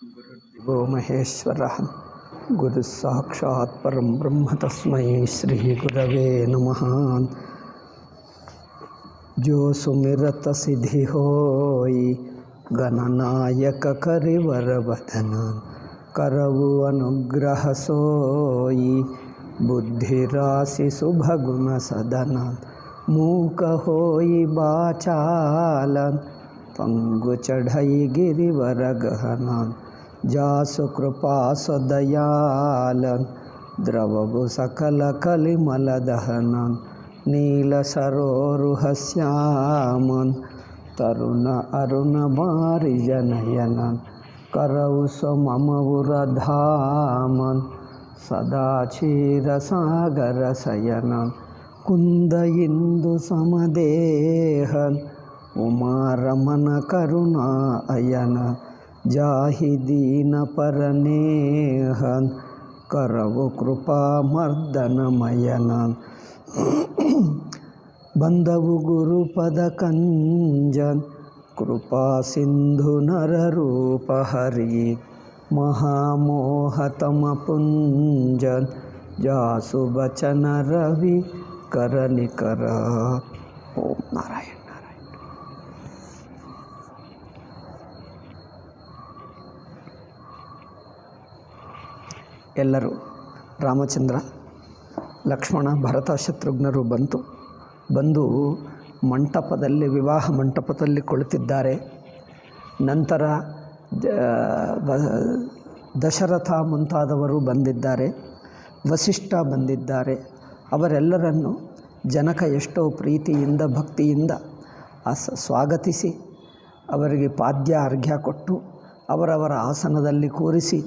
गुरुर्देवो महेश्वरः गुरुः साक्षात् परं ब्रह्म तस्मै श्रीगुरवे नमः। जो सुमिरत सिद्धि होई गणनायक करिवर वदन करवु अनुग्रह सोई बुद्धि राशि शुभ गुण सदन मूक होई बाचालन पंगु चढ़ई गिरिवर गहनन जासु कृपा सदयालन द्रवगु सकल कलिमल दहनन नील सरोरुहस्यामन तरुण अरुण बारिजनयनन करौ मम उरधामन सदा क्षीर सागर शयनन कुंद इंदु समदेहन उमारमन करुणा अयन जाहि दीन परनेहन करवु कृपा मर्दन मयनन बंधवु गुरुपद कंजन कृपा सिंधु नर रूप हरि महामोहतम पुंजन जासु बचन रवि कर निकर। ओम नारायण नारायण। ಎಲ್ಲರೂ ರಾಮಚಂದ್ರ ಲಕ್ಷ್ಮಣ ಭರತ ಶತ್ರುಘ್ನರು ಬಂದು ಮಂಟಪದಲ್ಲಿ ವಿವಾಹ ಮಂಟಪದಲ್ಲಿ ಕುಳಿತಿದ್ದಾರೆ. ನಂತರ ದಶರಥ ಮುಂತಾದವರು ಬಂದಿದ್ದಾರೆ, ವಸಿಷ್ಠ ಬಂದಿದ್ದಾರೆ. ಅವರೆಲ್ಲರನ್ನು ಜನಕ ಎಷ್ಟೋ ಪ್ರೀತಿಯಿಂದ ಭಕ್ತಿಯಿಂದ ಸ್ವಾಗತಿಸಿ ಅವರಿಗೆ ಪಾದ್ಯ ಅರ್ಘ್ಯ ಕೊಟ್ಟು ಅವರವರ ಆಸನದಲ್ಲಿ ಕೂರಿಸಿ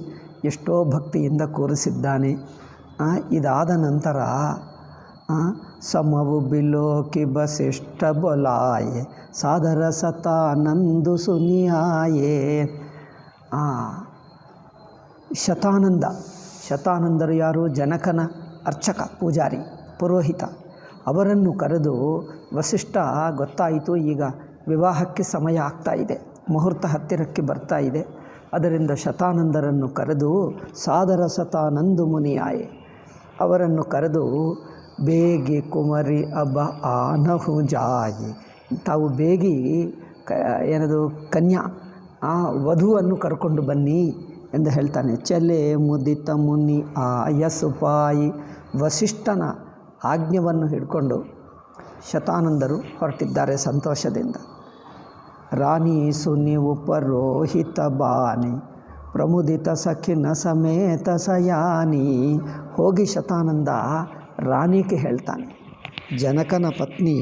ಎಷ್ಟೋ ಭಕ್ತಿಯಿಂದ ಕೂರಿಸಿದ್ದಾನೆ. ಇದಾದ ನಂತರ ಸಮವು ಬಿಲೋಕಿ ಬಸಿಷ್ಠ ಬೊಲಾಯೆ ಸಾದರ ಸತಾನಂದು ಸುನಿಯಾಯೇ. ಶತಾನಂದರು ಯಾರು? ಜನಕನ ಅರ್ಚಕ, ಪೂಜಾರಿ, ಪುರೋಹಿತ. ಅವರನ್ನು ಕರೆದು ವಸಿಷ್ಠ ಗೊತ್ತಾಯಿತು, ಈಗ ವಿವಾಹಕ್ಕೆ ಸಮಯ ಆಗ್ತಾ ಇದೆ, ಮುಹೂರ್ತ ಹತ್ತಿರಕ್ಕೆ ಬರ್ತಾ ಇದೆ. ಅದರಿಂದ ಶತಾನಂದರನ್ನು ಕರೆದು ಸಾದರ ಸತಾನಂದು ಮುನಿಯಾಯೆ ಅವರನ್ನು ಕರೆದು ಬೇಗಿ ಕುಮರಿ ಅಬ ಆನಹು ಜಾಯಿ, ತಾವು ಬೇಗಿ ಏನದು ಕನ್ಯಾ ವಧುವನ್ನು ಕರ್ಕೊಂಡು ಬನ್ನಿ ಎಂದು ಹೇಳ್ತಾನೆ. ಚಲೆ ಮುದಿತ ಮುನಿ ಆಯಸುಪಾಯಿ. ವಸಿಷ್ಠನ ಆಜ್ಞೆಯನ್ನು ಹಿಡ್ಕೊಂಡು ಶತಾನಂದರು ಹೊರಟಿದ್ದಾರೆ ಸಂತೋಷದಿಂದ. ರಾಣಿ ಸುನಿ ಉಪರೋಹಿತ ಬಾನಿ ಪ್ರಮುದಿತ ಸಖಿನ ಸಮೇತ ಸಯಾನಿ. ಹೋಗಿ ಶತಾನಂದ ರಾಣಿಗೆ ಹೇಳ್ತಾನೆ. ಜನಕನ ಪತ್ನಿ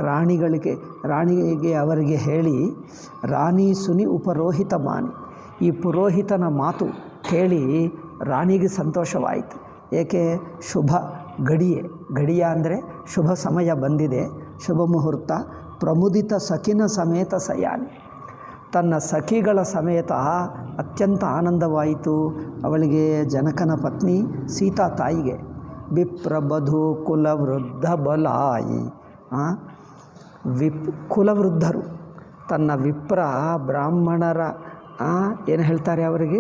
ರಾಣಿಗೆ ಅವರಿಗೆ ಹೇಳಿ, ರಾಣಿ ಸುನಿ ಉಪರೋಹಿತ ಬಾನಿ, ಈ ಪುರೋಹಿತನ ಮಾತು ಕೇಳಿ ರಾಣಿಗೆ ಸಂತೋಷವಾಯಿತು. ಏಕೆ? ಶುಭ ಗಡಿಯ ಅಂದರೆ ಶುಭ ಸಮಯ ಬಂದಿದೆ, ಶುಭ ಮುಹೂರ್ತ. ಪ್ರಮುದಿತ ಸಖಿನ ಸಮೇತ ಸಯಾನಿ, ತನ್ನ ಸಖಿಗಳ ಸಮೇತ ಅತ್ಯಂತ ಆನಂದವಾಯಿತು ಅವಳಿಗೆ, ಜನಕನ ಪತ್ನಿ ಸೀತಾ ತಾಯಿಗೆ. ವಿಪ್ರಬಧು ಕುಲವೃದ್ಧ ಬಲಾಯಿ, ಕುಲವೃದ್ಧರು, ತನ್ನ ವಿಪ್ರ ಬ್ರಾಹ್ಮಣರ ಏನು ಹೇಳ್ತಾರೆ ಅವರಿಗೆ,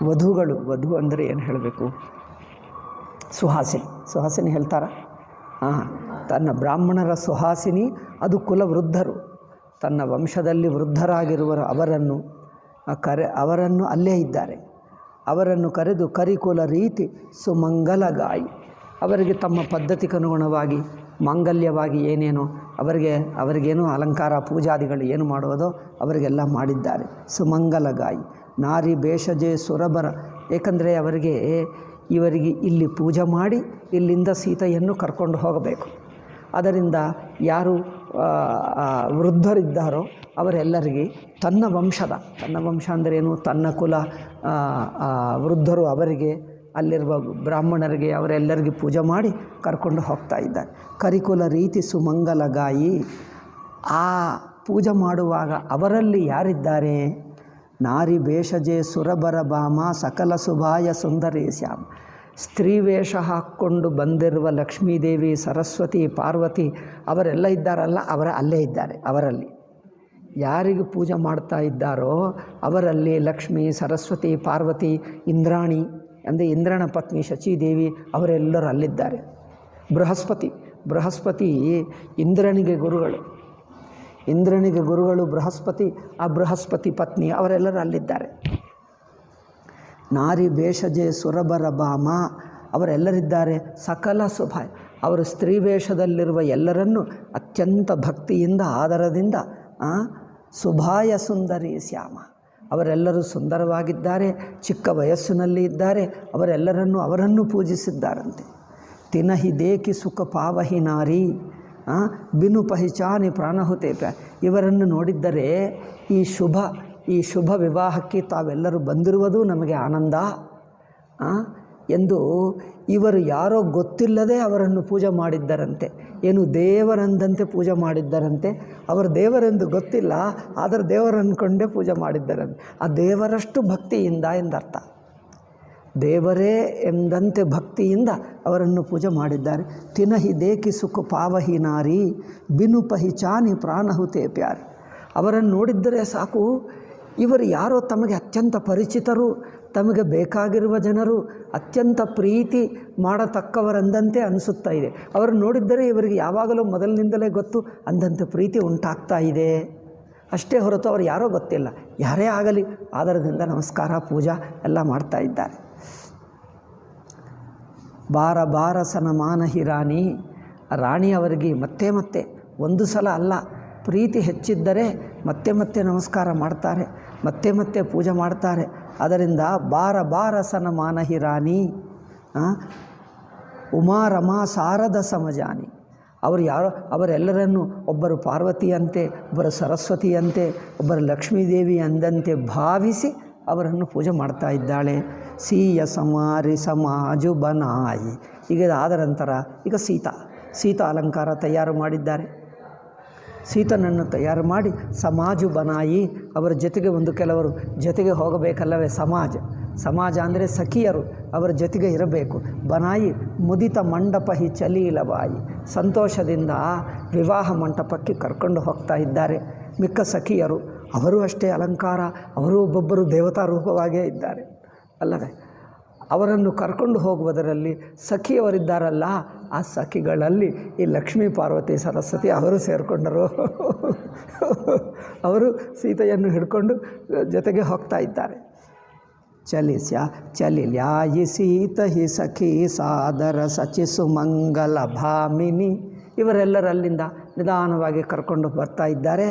ವಧು ಅಂದರೆ ಏನು ಹೇಳಬೇಕು, ಸುಹಾಸಿನಿ ಹೇಳ್ತಾರ. ತನ್ನ ಬ್ರಾಹ್ಮಣರ ಸುಹಾಸಿನಿ, ಅದು ಕುಲವೃದ್ಧರು, ತನ್ನ ವಂಶದಲ್ಲಿ ವೃದ್ಧರಾಗಿರುವರು ಅವರನ್ನು ಅಲ್ಲೇ ಇದ್ದಾರೆ. ಅವರನ್ನು ಕರೆದು ಕರಿಕುಲ ರೀತಿ ಸುಮಂಗಲಗಾಯಿ, ಅವರಿಗೆ ತಮ್ಮ ಪದ್ಧತಿಗನುಗುಣವಾಗಿ ಮಾಂಗಲ್ಯವಾಗಿ ಏನೇನೋ ಅವರಿಗೇನು ಅಲಂಕಾರ ಪೂಜಾದಿಗಳು ಏನು ಮಾಡುವುದೋ ಅವರಿಗೆಲ್ಲ ಮಾಡಿದ್ದಾರೆ. ಸುಮಂಗಲಗಾಯಿ ನಾರಿ ಭೇಷಜೆ ಸುರಬರ, ಏಕೆಂದರೆ ಇವರಿಗೆ ಇಲ್ಲಿ ಪೂಜೆ ಮಾಡಿ ಇಲ್ಲಿಂದ ಸೀತೆಯನ್ನು ಕರ್ಕೊಂಡು ಹೋಗಬೇಕು. ಅದರಿಂದ ಯಾರು ವೃದ್ಧರಿದ್ದಾರೋ ಅವರೆಲ್ಲರಿಗೆ ತನ್ನ ವಂಶ ಅಂದರೇನು, ತನ್ನ ಕುಲ ವೃದ್ಧರು ಅವರಿಗೆ, ಅಲ್ಲಿರುವ ಬ್ರಾಹ್ಮಣರಿಗೆ ಅವರೆಲ್ಲರಿಗೆ ಪೂಜೆ ಮಾಡಿ ಕರ್ಕೊಂಡು ಹೋಗ್ತಾ ಇದ್ದಾರೆ. ಕರಿಕುಲ ರೀತಿ ಸುಮಂಗಲಗಾಯಿ, ಆ ಪೂಜೆ ಮಾಡುವಾಗ ಅವರಲ್ಲಿ ಯಾರಿದ್ದಾರೆ? ನಾರಿ ಭೇಷಜೆ ಸುರಬರ ಭಾಮ ಸಕಲ ಸುಭಾಯ ಸುಂದರೇ ಶ್ಯಾಮ, ಸ್ತ್ರೀ ವೇಷ ಹಾಕ್ಕೊಂಡು ಬಂದಿರುವ ಲಕ್ಷ್ಮೀದೇವಿ, ಸರಸ್ವತಿ, ಪಾರ್ವತಿ ಅವರೆಲ್ಲ ಇದ್ದಾರಲ್ಲ, ಅಲ್ಲೇ ಇದ್ದಾರೆ. ಅವರಲ್ಲಿ ಯಾರಿಗೆ ಪೂಜೆ ಮಾಡ್ತಾ ಇದ್ದಾರೋ ಅವರಲ್ಲಿ ಲಕ್ಷ್ಮೀ, ಸರಸ್ವತಿ, ಪಾರ್ವತಿ, ಇಂದ್ರಾಣಿ ಅಂದರೆ ಇಂದ್ರನ ಪತ್ನಿ ಶಚೀದೇವಿ ಅವರೆಲ್ಲರೂ ಅಲ್ಲಿದ್ದಾರೆ. ಬೃಹಸ್ಪತಿ ಇಂದ್ರನಿಗೆ ಗುರುಗಳು ಬೃಹಸ್ಪತಿ. ಆ ಬೃಹಸ್ಪತಿ ಪತ್ನಿ ಅವರೆಲ್ಲರೂ ಅಲ್ಲಿದ್ದಾರೆ. ನಾರಿ ಭೇಷಜೆ ಸುರಬರ ಭಾಮ ಅವರೆಲ್ಲರಿದ್ದಾರೆ. ಸಕಲ ಸುಭಾಯ ಅವರು ಸ್ತ್ರೀ ವೇಷದಲ್ಲಿರುವ ಎಲ್ಲರನ್ನೂ ಅತ್ಯಂತ ಭಕ್ತಿಯಿಂದ ಆದರದಿಂದ ಸುಭಾಯ ಸುಂದರಿ ಶ್ಯಾಮ ಅವರೆಲ್ಲರೂ ಸುಂದರವಾಗಿದ್ದಾರೆ, ಚಿಕ್ಕ ವಯಸ್ಸಿನಲ್ಲಿ ಇದ್ದಾರೆ. ಅವರನ್ನು ಪೂಜಿಸಿದ್ದಾರಂತೆ. ತಿನಹಿ ದೇಕಿ ಸುಖ ಪಾವಹಿ ನಾರಿ ಬಿನು ಪಹಿಚಾನಿ ಪ್ರಾಣಹುತೆ ಇವರನ್ನು ನೋಡಿದ್ದರೆ ಈ ಶುಭ ವಿವಾಹಕ್ಕೆ ತಾವೆಲ್ಲರೂ ಬಂದಿರುವುದು ನಮಗೆ ಆನಂದ ಎಂದು ಇವರು ಯಾರೋ ಗೊತ್ತಿಲ್ಲದೆ ಅವರನ್ನು ಪೂಜೆ ಮಾಡಿದ್ದರಂತೆ. ಏನು ದೇವರಂದಂತೆ ಪೂಜೆ ಮಾಡಿದ್ದರಂತೆ. ಅವರು ದೇವರೆಂದು ಗೊತ್ತಿಲ್ಲ, ಆದರೆ ದೇವರನ್ಕೊಂಡೇ ಪೂಜೆ ಮಾಡಿದ್ದರಂತೆ. ಆ ದೇವರಷ್ಟು ಭಕ್ತಿಯಿಂದ ಎಂದರ್ಥ. ದೇವರೇ ಎಂದಂತೆ ಭಕ್ತಿಯಿಂದ ಅವರನ್ನು ಪೂಜೆ ಮಾಡಿದ್ದಾರೆ. ತಿನಹಿ ದೇಕಿ ಸುಖ ಪಾವಹಿ ನಾರಿ ಬಿನು ಪಹಿಚಾನಿ ಪ್ರಾಣಹುತೆ ಪ್ಯಾರಿ ಅವರನ್ನು ನೋಡಿದ್ದರೆ ಸಾಕು, ಇವರು ಯಾರೋ ತಮಗೆ ಅತ್ಯಂತ ಪರಿಚಿತರು, ತಮಗೆ ಬೇಕಾಗಿರುವ ಜನರು, ಅತ್ಯಂತ ಪ್ರೀತಿ ಮಾಡತಕ್ಕವರಂದಂತೆ ಅನಿಸುತ್ತಾ ಇದೆ. ಅವರನ್ನು ನೋಡಿದ್ದರೆ ಇವರಿಗೆ ಯಾವಾಗಲೂ ಮೊದಲಿನಿಂದಲೇ ಗೊತ್ತು, ಅಂದಂತೆ ಪ್ರೀತಿ ಉಂಟಾಗ್ತಾ ಇದೆ. ಅಷ್ಟೇ ಹೊರತು ಅವರು ಯಾರೋ ಗೊತ್ತಿಲ್ಲ. ಯಾರೇ ಆಗಲಿ ಆದರದಿಂದ ನಮಸ್ಕಾರ, ಪೂಜಾ ಎಲ್ಲ ಮಾಡ್ತಾ ಇದ್ದಾರೆ. ಬಾರ ಸನಮಾನಹಿ ರಾಣಿ ಅವರಿಗೆ ಮತ್ತೆ ಒಂದು ಸಲ ಅಲ್ಲ, ಪ್ರೀತಿ ಹೆಚ್ಚಿದ್ದರೆ ಮತ್ತೆ ನಮಸ್ಕಾರ ಮಾಡ್ತಾರೆ, ಮತ್ತೆ ಪೂಜೆ ಮಾಡ್ತಾರೆ. ಅದರಿಂದ ಬಾರ ಸನಮಾನಹಿ ರಾಣಿ ಉಮಾರಮಾ ಶಾರದ ಸಮಜಾನಿ ಅವರೆಲ್ಲರನ್ನು ಒಬ್ಬರು ಪಾರ್ವತಿಯಂತೆ, ಒಬ್ಬರು ಸರಸ್ವತಿಯಂತೆ, ಒಬ್ಬರು ಲಕ್ಷ್ಮೀದೇವಿ ಅಂದಂತೆ ಭಾವಿಸಿ ಅವರನ್ನು ಪೂಜೆ ಮಾಡ್ತಾ ಇದ್ದಾಳೆ. ಸೀಯ ಸಮಾರಿ ಸಮಾಜು ಬನಾಯಿ ಈಗ ಆದ ನಂತರ ಈಗ ಸೀತಾ ಅಲಂಕಾರ ತಯಾರು ಮಾಡಿದ್ದಾರೆ. ಸೀತನನ್ನು ತಯಾರು ಮಾಡಿ ಸಮಾಜು ಬನಾಯಿ ಅವರ ಜೊತೆಗೆ ಕೆಲವರು ಜೊತೆಗೆ ಹೋಗಬೇಕಲ್ಲವೇ. ಸಮಾಜ ಅಂದರೆ ಸಖಿಯರು ಅವರ ಜೊತೆಗೆ ಇರಬೇಕು. ಬನಾಯಿ ಮುದಿತ ಮಂಟಪ ಹಿ ಚಲೀಲಬಾಯಿ ಸಂತೋಷದಿಂದ ವಿವಾಹ ಮಂಟಪಕ್ಕೆ ಕರ್ಕೊಂಡು ಹೋಗ್ತಾ ಇದ್ದಾರೆ. ಮಿಕ್ಕ ಸಖಿಯರು ಅವರು ಅಷ್ಟೇ ಅಲಂಕಾರ, ಅವರು ಒಬ್ಬೊಬ್ಬರು ದೇವತಾ ರೂಪವಾಗೇ ಇದ್ದಾರೆ ಅಲ್ಲವೇ. ಅವರನ್ನು ಕರ್ಕೊಂಡು ಹೋಗುವುದರಲ್ಲಿ ಸಖಿಯವರಿದ್ದಾರಲ್ಲ, ಆ ಸಖಿಗಳಲ್ಲಿ ಈ ಲಕ್ಷ್ಮೀ, ಪಾರ್ವತಿ, ಸರಸ್ವತಿ ಅವರು ಸೇರಿಕೊಂಡರು. ಅವರು ಸೀತೆಯನ್ನು ಹಿಡ್ಕೊಂಡು ಜೊತೆಗೆ ಹೋಗ್ತಾ ಇದ್ದಾರೆ. ಚಲಿಲ್ಯಾಯಿ ಸೀತ ಹಿ ಸಖಿ ಸಾದರ ಸಚಿಸು ಮಂಗಲ ಭಾಮಿನಿ ಇವರೆಲ್ಲರೂ ಅಲ್ಲಿಂದ ನಿಧಾನವಾಗಿ ಕರ್ಕೊಂಡು ಬರ್ತಾ ಇದ್ದಾರೆ.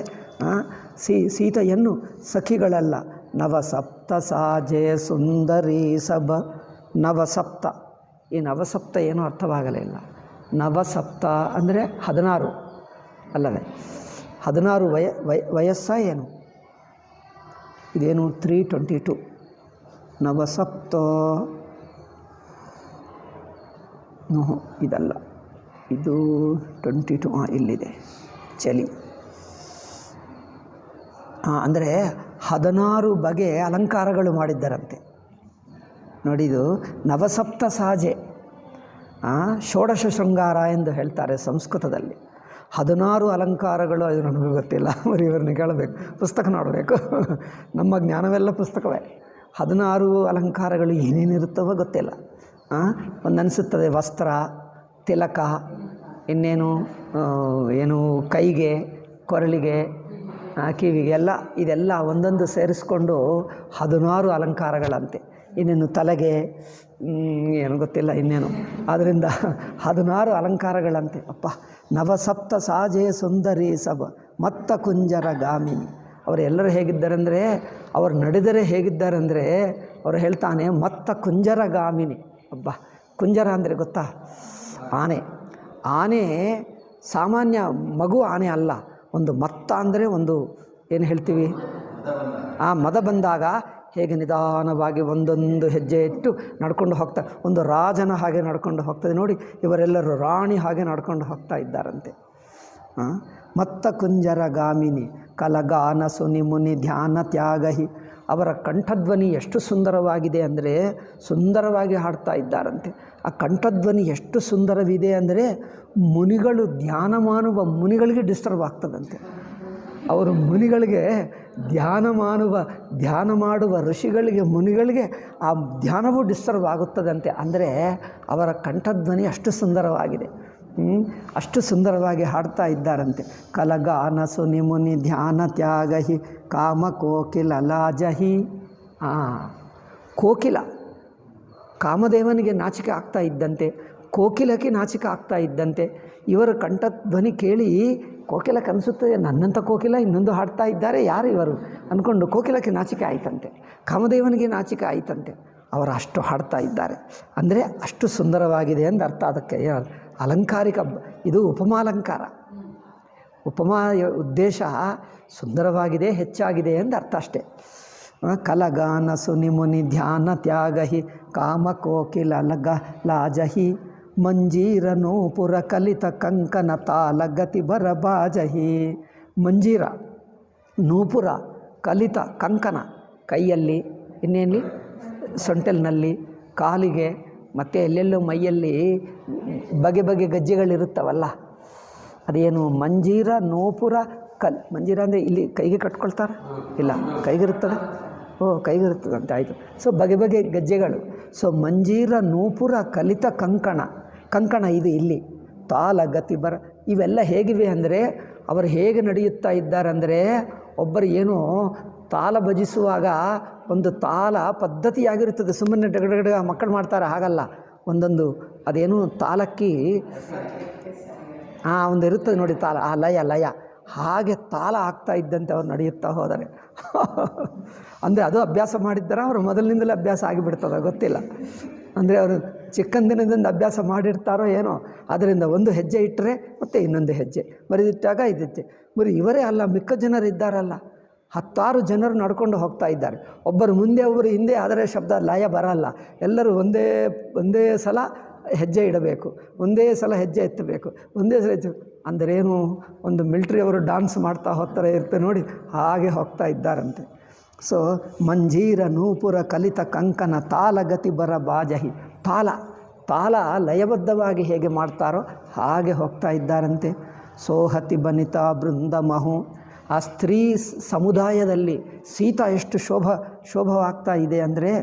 ಸೀತೆಯನ್ನು ಸಖಿಗಳಲ್ಲ, ನವಸಪ್ತ ಸಾಜೆ ಸುಂದರಿ ಸಭ ನವಸಪ್ತ. ಈ ನವಸಪ್ತ ಏನೂ ಅರ್ಥವಾಗಲಿಲ್ಲ. ನವಸಪ್ತ ಅಂದರೆ 16 ಅಲ್ಲವೇ, 16 ವಯಸ್ಸ ಏನು ಇದೇನು 322 ನವಸಪ್ತ ಇದಲ್ಲ, ಇದು 22 ಇಲ್ಲಿದೆ ಚಲಿ. ಅಂದರೆ 16 ಬಗೆ ಅಲಂಕಾರಗಳು ಮಾಡಿದ್ದರಂತೆ. ನೋಡಿದು ನವಸಪ್ತ ಸಾಜೆ, ಷೋಡಶ ಶೃಂಗಾರ ಎಂದು ಹೇಳ್ತಾರೆ ಸಂಸ್ಕೃತದಲ್ಲಿ. 16 ಅಲಂಕಾರಗಳು, ಅದು ನನಗೂ ಗೊತ್ತಿಲ್ಲ, ಇವ್ರನ್ನ ಕೇಳಬೇಕು, ಪುಸ್ತಕ ನೋಡಬೇಕು. ನಮ್ಮ ಜ್ಞಾನವೆಲ್ಲ ಪುಸ್ತಕವೇ. 16 ಅಲಂಕಾರಗಳು ಏನೇನಿರುತ್ತವೋ ಗೊತ್ತಿಲ್ಲ. ಒಂದನಿಸುತ್ತದೆ ವಸ್ತ್ರ, ತಿಲಕ, ಇನ್ನೇನು ಏನು ಕೈಗೆ, ಕೊರಳಿಗೆ, ಕಿವಿಗೆ ಎಲ್ಲ, ಇದೆಲ್ಲ ಒಂದೊಂದು ಸೇರಿಸ್ಕೊಂಡು 16 ಅಲಂಕಾರಗಳಂತೆ. ಇನ್ನೇನು ತಲೆಗೆ ಏನು ಗೊತ್ತಿಲ್ಲ ಇನ್ನೇನು. ಆದ್ದರಿಂದ 16 ಅಲಂಕಾರಗಳಂತೆ. ಅಪ್ಪ, ನವಸಪ್ತ ಸಾಜೆ ಸುಂದರಿ ಸಭ ಮತ್ತ ಕುಂಜರ ಗಾಮಿನಿ. ಅವರೆಲ್ಲರೂ ಹೇಗಿದ್ದಾರೆಂದರೆ, ಅವರು ನಡೆದರೆ ಹೇಗಿದ್ದಾರೆಂದರೆ, ಅವರು ಹೇಳ್ತಾನೆ ಮತ್ತ ಕುಂಜರ ಗಾಮಿನಿ. ಅಬ್ಬಾ, ಕುಂಜರ ಅಂದರೆ ಗೊತ್ತಾ, ಆನೆ ಸಾಮಾನ್ಯ ಮಗು ಆನೆ ಅಲ್ಲ. ಒಂದು ಮತ್ತ ಅಂದರೆ ಒಂದು ಏನು ಹೇಳ್ತೀವಿ, ಮದ ಬಂದಾಗ ಹೇಗೆ ನಿಧಾನವಾಗಿ ಒಂದೊಂದು ಹೆಜ್ಜೆ ಇಟ್ಟು ನಡ್ಕೊಂಡು ಹೋಗ್ತಾ, ಒಂದು ರಾಜನ ಹಾಗೆ ನಡ್ಕೊಂಡು ಹೋಗ್ತದೆ ನೋಡಿ. ಇವರೆಲ್ಲರೂ ರಾಣಿ ಹಾಗೆ ನಡ್ಕೊಂಡು ಹೋಗ್ತಾ ಇದ್ದಾರಂತೆ. ಮತ್ತ ಕುಂಜರ ಗಾಮಿನಿ ಕಲಗಾನ ಸುನಿ ಮುನಿ ಧ್ಯಾನ ತ್ಯಾಗಹಿ ಅವರ ಕಂಠಧ್ವನಿ ಎಷ್ಟು ಸುಂದರವಾಗಿದೆ ಅಂದರೆ ಸುಂದರವಾಗಿ ಹಾಡ್ತಾ ಇದ್ದಾರಂತೆ. ಆ ಕಂಠಧ್ವನಿ ಎಷ್ಟು ಸುಂದರವಿದೆ ಅಂದರೆ ಮುನಿಗಳು ಧ್ಯಾನ ಮಾಡುವ ಮುನಿಗಳಿಗೆ ಡಿಸ್ಟರ್ಬ್ ಆಗ್ತದಂತೆ. ಅವರು ಮುನಿಗಳಿಗೆ ಧ್ಯಾನ ಮಾಡುವ ಋಷಿಗಳಿಗೆ ಮುನಿಗಳಿಗೆ ಆ ಧ್ಯಾನವೂ ಡಿಸ್ಟರ್ಬ್ ಆಗುತ್ತದಂತೆ. ಅಂದರೆ ಅವರ ಕಂಠಧ್ವನಿ ಅಷ್ಟು ಸುಂದರವಾಗಿದೆ. ಅಷ್ಟು ಸುಂದರವಾಗಿ ಹಾಡ್ತಾ ಇದ್ದಾರಂತೆ. ಕಲಗಾನ ಸುನಿ ಮುನಿ ಧ್ಯಾನ ತ್ಯಾಗಹಿ ಕಾಮ ಕೋಕಿಲ ಲಾಜಹಿ. ಕೋಕಿಲ ಕಾಮದೇವನಿಗೆ ನಾಚಿಕೆ ಆಗ್ತಾ ಇದ್ದಂತೆ, ಕೋಕಿಲಕ್ಕೆ ನಾಚಿಕೆ ಆಗ್ತಾ ಇದ್ದಂತೆ. ಇವರ ಕಂಠಧ್ವನಿ ಕೇಳಿ ಕೋಕಿಲಕ್ಕೆ ಅನಿಸುತ್ತದೆ, ನನ್ನಂಥ ಕೋಕಿಲ ಇನ್ನೊಂದು ಹಾಡ್ತಾ ಇದ್ದಾರೆ, ಯಾರು ಇವರು ಅಂದ್ಕೊಂಡು ಕೋಕಿಲಕ್ಕೆ ನಾಚಿಕೆ ಆಯಿತಂತೆ, ಕಾಮದೇವನಿಗೆ ನಾಚಿಕೆ ಆಯಿತಂತೆ. ಅವರು ಅಷ್ಟು ಹಾಡ್ತಾ ಇದ್ದಾರೆ ಅಂದರೆ ಅಷ್ಟು ಸುಂದರವಾಗಿದೆ ಎಂದು ಅರ್ಥ. ಅದಕ್ಕೆ ಅಲಂಕಾರಿಕ, ಇದು ಉಪಮಾಲಂಕಾರ. ಉಪಮಾ ಉದ್ದೇಶ ಸುಂದರವಾಗಿದೆ, ಹೆಚ್ಚಾಗಿದೆ ಎಂದು ಅರ್ಥ ಅಷ್ಟೇ. ಕಲಗಾನ ಸುನಿ ಮುನಿ ಧ್ಯಾನ ತ್ಯಾಗಹಿ ಕಾಮ ಕೋಕಿಲ ಲಗ ಲಾಜಹಿ ಮಂಜೀರ ನೂಪುರ ಕಲಿತ ಕಂಕನ ತಾಲ ಗತಿ ಬರಬಾಜಹಿ. ಮಂಜೀರ, ನೂಪುರ, ಕಲಿತ, ಕಂಕನ, ಕೈಯಲ್ಲಿ, ಇನ್ನೇನು ಸೊಂಟಲಿನಲ್ಲಿ, ಕಾಲಿಗೆ, ಮತ್ತು ಎಲ್ಲೆಲ್ಲೋ ಮೈಯಲ್ಲಿ ಬಗೆ ಬಗೆ ಗಜ್ಜೆಗಳಿರುತ್ತವಲ್ಲ, ಅದೇನು ಮಂಜೀರ ನೂಪುರ ಮಂಜೀರ ಅಂದರೆ ಇಲ್ಲಿ ಕೈಗೆ ಕಟ್ಕೊಳ್ತಾರೆ, ಇಲ್ಲ ಕೈಗಿರುತ್ತದೆ, ಕೈಗಿರುತ್ತದಂತೆ, ಆಯಿತು. ಸೊ ಬಗೆ ಬಗೆ ಗಜ್ಜೆಗಳು. ಸೊ ಮಂಜೀರ ನೂಪುರ ಕಲಿತ ಕಂಕಣ ಇದು ಇಲ್ಲಿ. ತಾಲ ಗತಿ ಬರ ಇವೆಲ್ಲ ಹೇಗಿವೆ ಅಂದರೆ ಅವರು ಹೇಗೆ ನಡೆಯುತ್ತಾ ಇದ್ದಾರೆ ಅಂದರೆ, ಒಬ್ಬರು ಏನೋ ತಾಲ ಭಜಿಸುವಾಗ ಒಂದು ತಾಲ ಪದ್ಧತಿಯಾಗಿರುತ್ತದೆ. ಸುಮ್ಮನೆ ಡಗಡಗಡ ಮಕ್ಕಳು ಮಾಡ್ತಾರೆ, ಹಾಗಲ್ಲ. ಒಂದೊಂದು ಅದೇನು ತಾಲಕ್ಕಿ ಒಂದು ಇರುತ್ತದೆ ನೋಡಿ ತಾಲ, ಆ ಲಯ ಹಾಗೆ ತಾಲ ಆಗ್ತಾ ಇದ್ದಂತೆ ಅವ್ರು ನಡೆಯುತ್ತಾ ಹೋದರೆ ಅಂದರೆ ಅದು ಅಭ್ಯಾಸ ಮಾಡಿದ್ದಾರೆ, ಅವರು ಮೊದಲಿನಿಂದಲೇ ಅಭ್ಯಾಸ ಆಗಿಬಿಡ್ತದೆ, ಗೊತ್ತಿಲ್ಲ. ಅಂದರೆ ಅವರು ಚಿಕ್ಕಂದಿನದಿಂದ ಅಭ್ಯಾಸ ಮಾಡಿರ್ತಾರೋ ಏನೋ, ಅದರಿಂದ ಒಂದು ಹೆಜ್ಜೆ ಇಟ್ಟರೆ ಮತ್ತು ಇನ್ನೊಂದು ಹೆಜ್ಜೆ, ಮರಿದಿಟ್ಟಾಗ ಇದೆಜ್ಜೆ. ಇವರೇ ಅಲ್ಲ, ಮಿಕ್ಕ ಜನರು ಇದ್ದಾರಲ್ಲ, 10 ಜನರು ನಡ್ಕೊಂಡು ಹೋಗ್ತಾ ಇದ್ದಾರೆ. ಒಬ್ಬರು ಮುಂದೆ ಒಬ್ಬರು ಹಿಂದೆ, ಆದರೆ ಶಬ್ದ ಲಯ ಬರಲ್ಲ. ಎಲ್ಲರೂ ಒಂದೇ ಸಲ ಹೆಜ್ಜೆ ಇಡಬೇಕು, ಒಂದೇ ಸಲ ಹೆಜ್ಜೆ ಎತ್ತಬೇಕು, ಒಂದೇ ಸಲ ಅಂದರೇನು, ಒಂದು ಮಿಲ್ಟ್ರಿಯವರು ಡಾನ್ಸ್ ಮಾಡ್ತಾ ಹೋಗ್ತಾರೆ ಇರ್ತಾರೆ ನೋಡಿ, ಹಾಗೆ ಹೋಗ್ತಾ ಇದ್ದಾರಂತೆ. ಸೊ ಮಂಜೀರ ನೂಪುರ ಕಲಿತ ಕಂಕನ ತಾಲ ಗತಿ ಬರ ಬಾಜಹಿ. ತಾಲ ಲಯಬದ್ಧವಾಗಿ ಹೇಗೆ ಮಾಡ್ತಾರೋ ಹಾಗೆ ಹೋಗ್ತಾ ಇದ್ದಾರಂತೆ. ಸೋಹತಿ ಬನಿತಾ ಬೃಂದ ಮಹು. ಆ ಸ್ತ್ರೀ ಸಮುದಾಯದಲ್ಲಿ ಸೀತಾ ಎಷ್ಟು ಶೋಭವಾಗ್ತಾ ಇದೆ ಅಂದರೆ,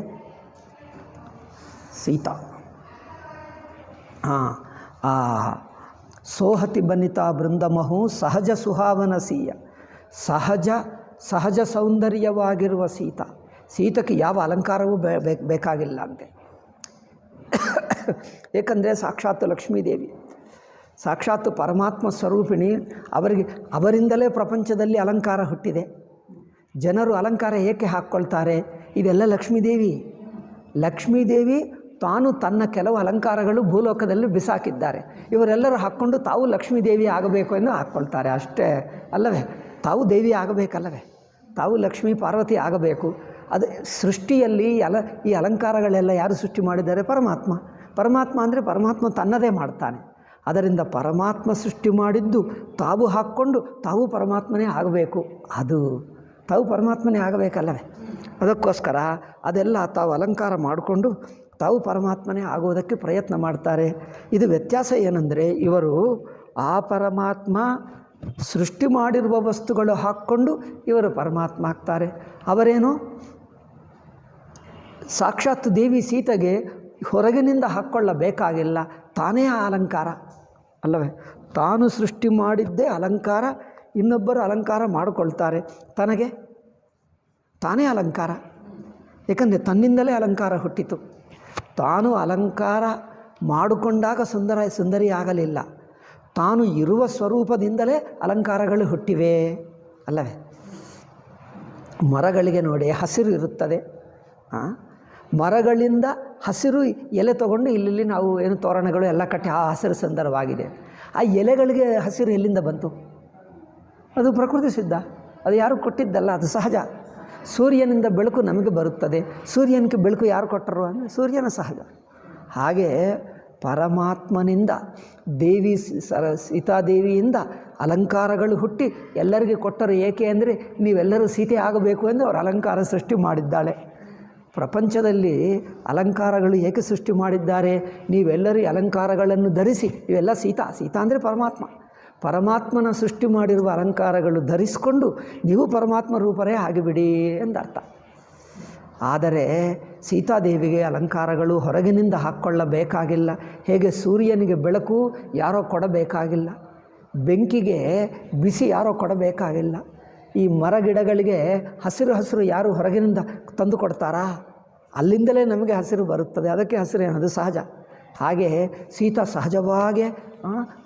ಸೀತಾ ಸೋಹತಿ ಬನಿತಾ ಬೃಂದಮಹು ಸಹಜ ಸುಹಾವನ ಸೀಯ. ಸಹಜ ಸೌಂದರ್ಯವಾಗಿರುವ ಸೀತಕ್ಕೆ ಯಾವ ಅಲಂಕಾರವೂ ಬೇಕಾಗಿಲ್ಲ ಅಂತೆ. ಏಕೆಂದರೆ ಸಾಕ್ಷಾತ್ ಲಕ್ಷ್ಮೀದೇವಿ, ಸಾಕ್ಷಾತ್ ಪರಮಾತ್ಮ ಸ್ವರೂಪಿಣಿ. ಅವರಿಂದಲೇ ಪ್ರಪಂಚದಲ್ಲಿ ಅಲಂಕಾರ ಹುಟ್ಟಿದೆ. ಜನರು ಅಲಂಕಾರ ಏಕೆ ಹಾಕ್ಕೊಳ್ತಾರೆ? ಇದೆಲ್ಲ ಲಕ್ಷ್ಮೀದೇವಿ ತಾನು ತನ್ನ ಕೆಲವು ಅಲಂಕಾರಗಳು ಭೂಲೋಕದಲ್ಲಿ ಬಿಸಾಕಿದ್ದಾರೆ. ಇವರೆಲ್ಲರೂ ಹಾಕ್ಕೊಂಡು ತಾವು ಲಕ್ಷ್ಮೀದೇವಿ ಆಗಬೇಕು ಎಂದು ಹಾಕ್ಕೊಳ್ತಾರೆ ಅಷ್ಟೇ ಅಲ್ಲವೇ? ತಾವು ದೇವಿ ಆಗಬೇಕಲ್ಲವೇ? ತಾವು ಲಕ್ಷ್ಮೀ ಪಾರ್ವತಿ ಆಗಬೇಕು. ಅದು ಸೃಷ್ಟಿಯಲ್ಲಿ ಈ ಅಲಂಕಾರಗಳೆಲ್ಲ ಯಾರು ಸೃಷ್ಟಿ ಮಾಡಿದ್ದಾರೆ? ಪರಮಾತ್ಮ ಅಂದರೆ ಪರಮಾತ್ಮ ತನ್ನದೇ ಮಾಡ್ತಾನೆ. ಅದರಿಂದ ಪರಮಾತ್ಮ ಸೃಷ್ಟಿ ಮಾಡಿದ್ದು ತಾವು ಹಾಕ್ಕೊಂಡು ತಾವು ಪರಮಾತ್ಮನೇ ಆಗಬೇಕು. ತಾವು ಪರಮಾತ್ಮನೇ ಆಗಬೇಕಲ್ಲವೇ? ಅದಕ್ಕೋಸ್ಕರ ಅದೆಲ್ಲ ತಾವು ಅಲಂಕಾರ ಮಾಡಿಕೊಂಡು ತಾವು ಪರಮಾತ್ಮನೇ ಆಗೋದಕ್ಕೆ ಪ್ರಯತ್ನ ಮಾಡ್ತಾರೆ. ಇದು ವ್ಯತ್ಯಾಸ ಏನೆಂದರೆ, ಇವರು ಆ ಪರಮಾತ್ಮ ಸೃಷ್ಟಿ ಮಾಡಿರುವ ವಸ್ತುಗಳು ಹಾಕ್ಕೊಂಡು ಇವರು ಪರಮಾತ್ಮ ಆಗ್ತಾರೆ. ಅವರೇನು ಸಾಕ್ಷಾತ್ ದೇವಿ ಸೀತೆಗೆ ಹೊರಗಿನಿಂದ ಹಾಕ್ಕೊಳ್ಳಬೇಕಾಗಿಲ್ಲ, ತಾನೇ ಆ ಅಲಂಕಾರ ಅಲ್ಲವೇ? ತಾನು ಸೃಷ್ಟಿ ಮಾಡಿದ್ದೇ ಅಲಂಕಾರ, ಇನ್ನೊಬ್ಬರು ಅಲಂಕಾರ ಮಾಡಿಕೊಳ್ತಾರೆ, ತಾನೇ ಅಲಂಕಾರ. ಏಕೆಂದರೆ ತನ್ನಿಂದಲೇ ಅಲಂಕಾರ ಹುಟ್ಟಿತು. ತಾನು ಅಲಂಕಾರ ಮಾಡಿಕೊಂಡಾಗ ಸುಂದರಿ ಆಗಲಿಲ್ಲ, ತಾನು ಇರುವ ಸ್ವರೂಪದಿಂದಲೇ ಅಲಂಕಾರಗಳು ಹುಟ್ಟಿವೆ ಅಲ್ಲವೇ? ಮರಗಳಿಗೆ ನೋಡಿ ಹಸಿರು ಇರುತ್ತದೆ, ಮರಗಳಿಂದ ಹಸಿರು ಎಲೆ ತಗೊಂಡು ಇಲ್ಲಿ ನಾವು ಏನು ತೋರಣಗಳು ಎಲ್ಲ ಕಟ್ಟಿ ಆ ಹಸಿರು ಸುಂದರವಾಗಿದೆ. ಆ ಎಲೆಗಳಿಗೆ ಹಸಿರು ಎಲ್ಲಿಂದ ಬಂತು? ಅದು ಪ್ರಕೃತಿ ಸಿದ್ಧ, ಅದು ಯಾರು ಕೊಟ್ಟಿದ್ದಲ್ಲ, ಅದು ಸಹಜ. ಸೂರ್ಯನಿಂದ ಬೆಳಕು ನಮಗೆ ಬರುತ್ತದೆ, ಸೂರ್ಯನಿಗೆ ಬೆಳಕು ಯಾರು ಕೊಟ್ಟರು ಅಂದರೆ ಸೂರ್ಯನ ಸಹಜ. ಹಾಗೆ ಪರಮಾತ್ಮನಿಂದ ಸೀತಾದೇವಿಯಿಂದ ಅಲಂಕಾರಗಳು ಹುಟ್ಟಿ ಎಲ್ಲರಿಗೆ ಕೊಟ್ಟರು. ಏಕೆ ಅಂದರೆ ನೀವೆಲ್ಲರೂ ಸೀತೆ ಆಗಬೇಕು ಎಂದು ಅವರು ಅಲಂಕಾರ ಸೃಷ್ಟಿ ಮಾಡಿದ್ದಾಳೆ. ಪ್ರಪಂಚದಲ್ಲಿ ಅಲಂಕಾರಗಳು ಏಕೆ ಸೃಷ್ಟಿ ಮಾಡಿದ್ದಾರೆ? ನೀವೆಲ್ಲರೂ ಅಲಂಕಾರಗಳನ್ನು ಧರಿಸಿ, ಇವೆಲ್ಲ ಸೀತಾ ಅಂದರೆ ಪರಮಾತ್ಮನ ಸೃಷ್ಟಿ ಮಾಡಿರುವ ಅಲಂಕಾರಗಳು ಧರಿಸಿಕೊಂಡು ನೀವು ಪರಮಾತ್ಮ ರೂಪರೇ ಆಗಿಬಿಡಿ ಎಂದರ್ಥ. ಆದರೆ ಸೀತಾದೇವಿಗೆ ಅಲಂಕಾರಗಳು ಹೊರಗಿನಿಂದ ಹಾಕ್ಕೊಳ್ಳಬೇಕಾಗಿಲ್ಲ. ಹೇಗೆ ಸೂರ್ಯನಿಗೆ ಬೆಳಕು ಯಾರೋ ಕೊಡಬೇಕಾಗಿಲ್ಲ, ಬೆಂಕಿಗೆ ಬಿಸಿ ಯಾರೋ ಕೊಡಬೇಕಾಗಿಲ್ಲ, ಈ ಮರ ಗಿಡಗಳಿಗೆ ಹಸಿರು ಯಾರು ಹೊರಗಿನಿಂದ ತಂದು ಕೊಡ್ತಾರಾ? ಅಲ್ಲಿಂದಲೇ ನಮಗೆ ಹಸಿರು ಬರುತ್ತದೆ, ಅದಕ್ಕೆ ಹಸಿರೇನದು ಸಹಜ. ಹಾಗೆ ಸೀತಾ ಸಹಜವಾಗಿ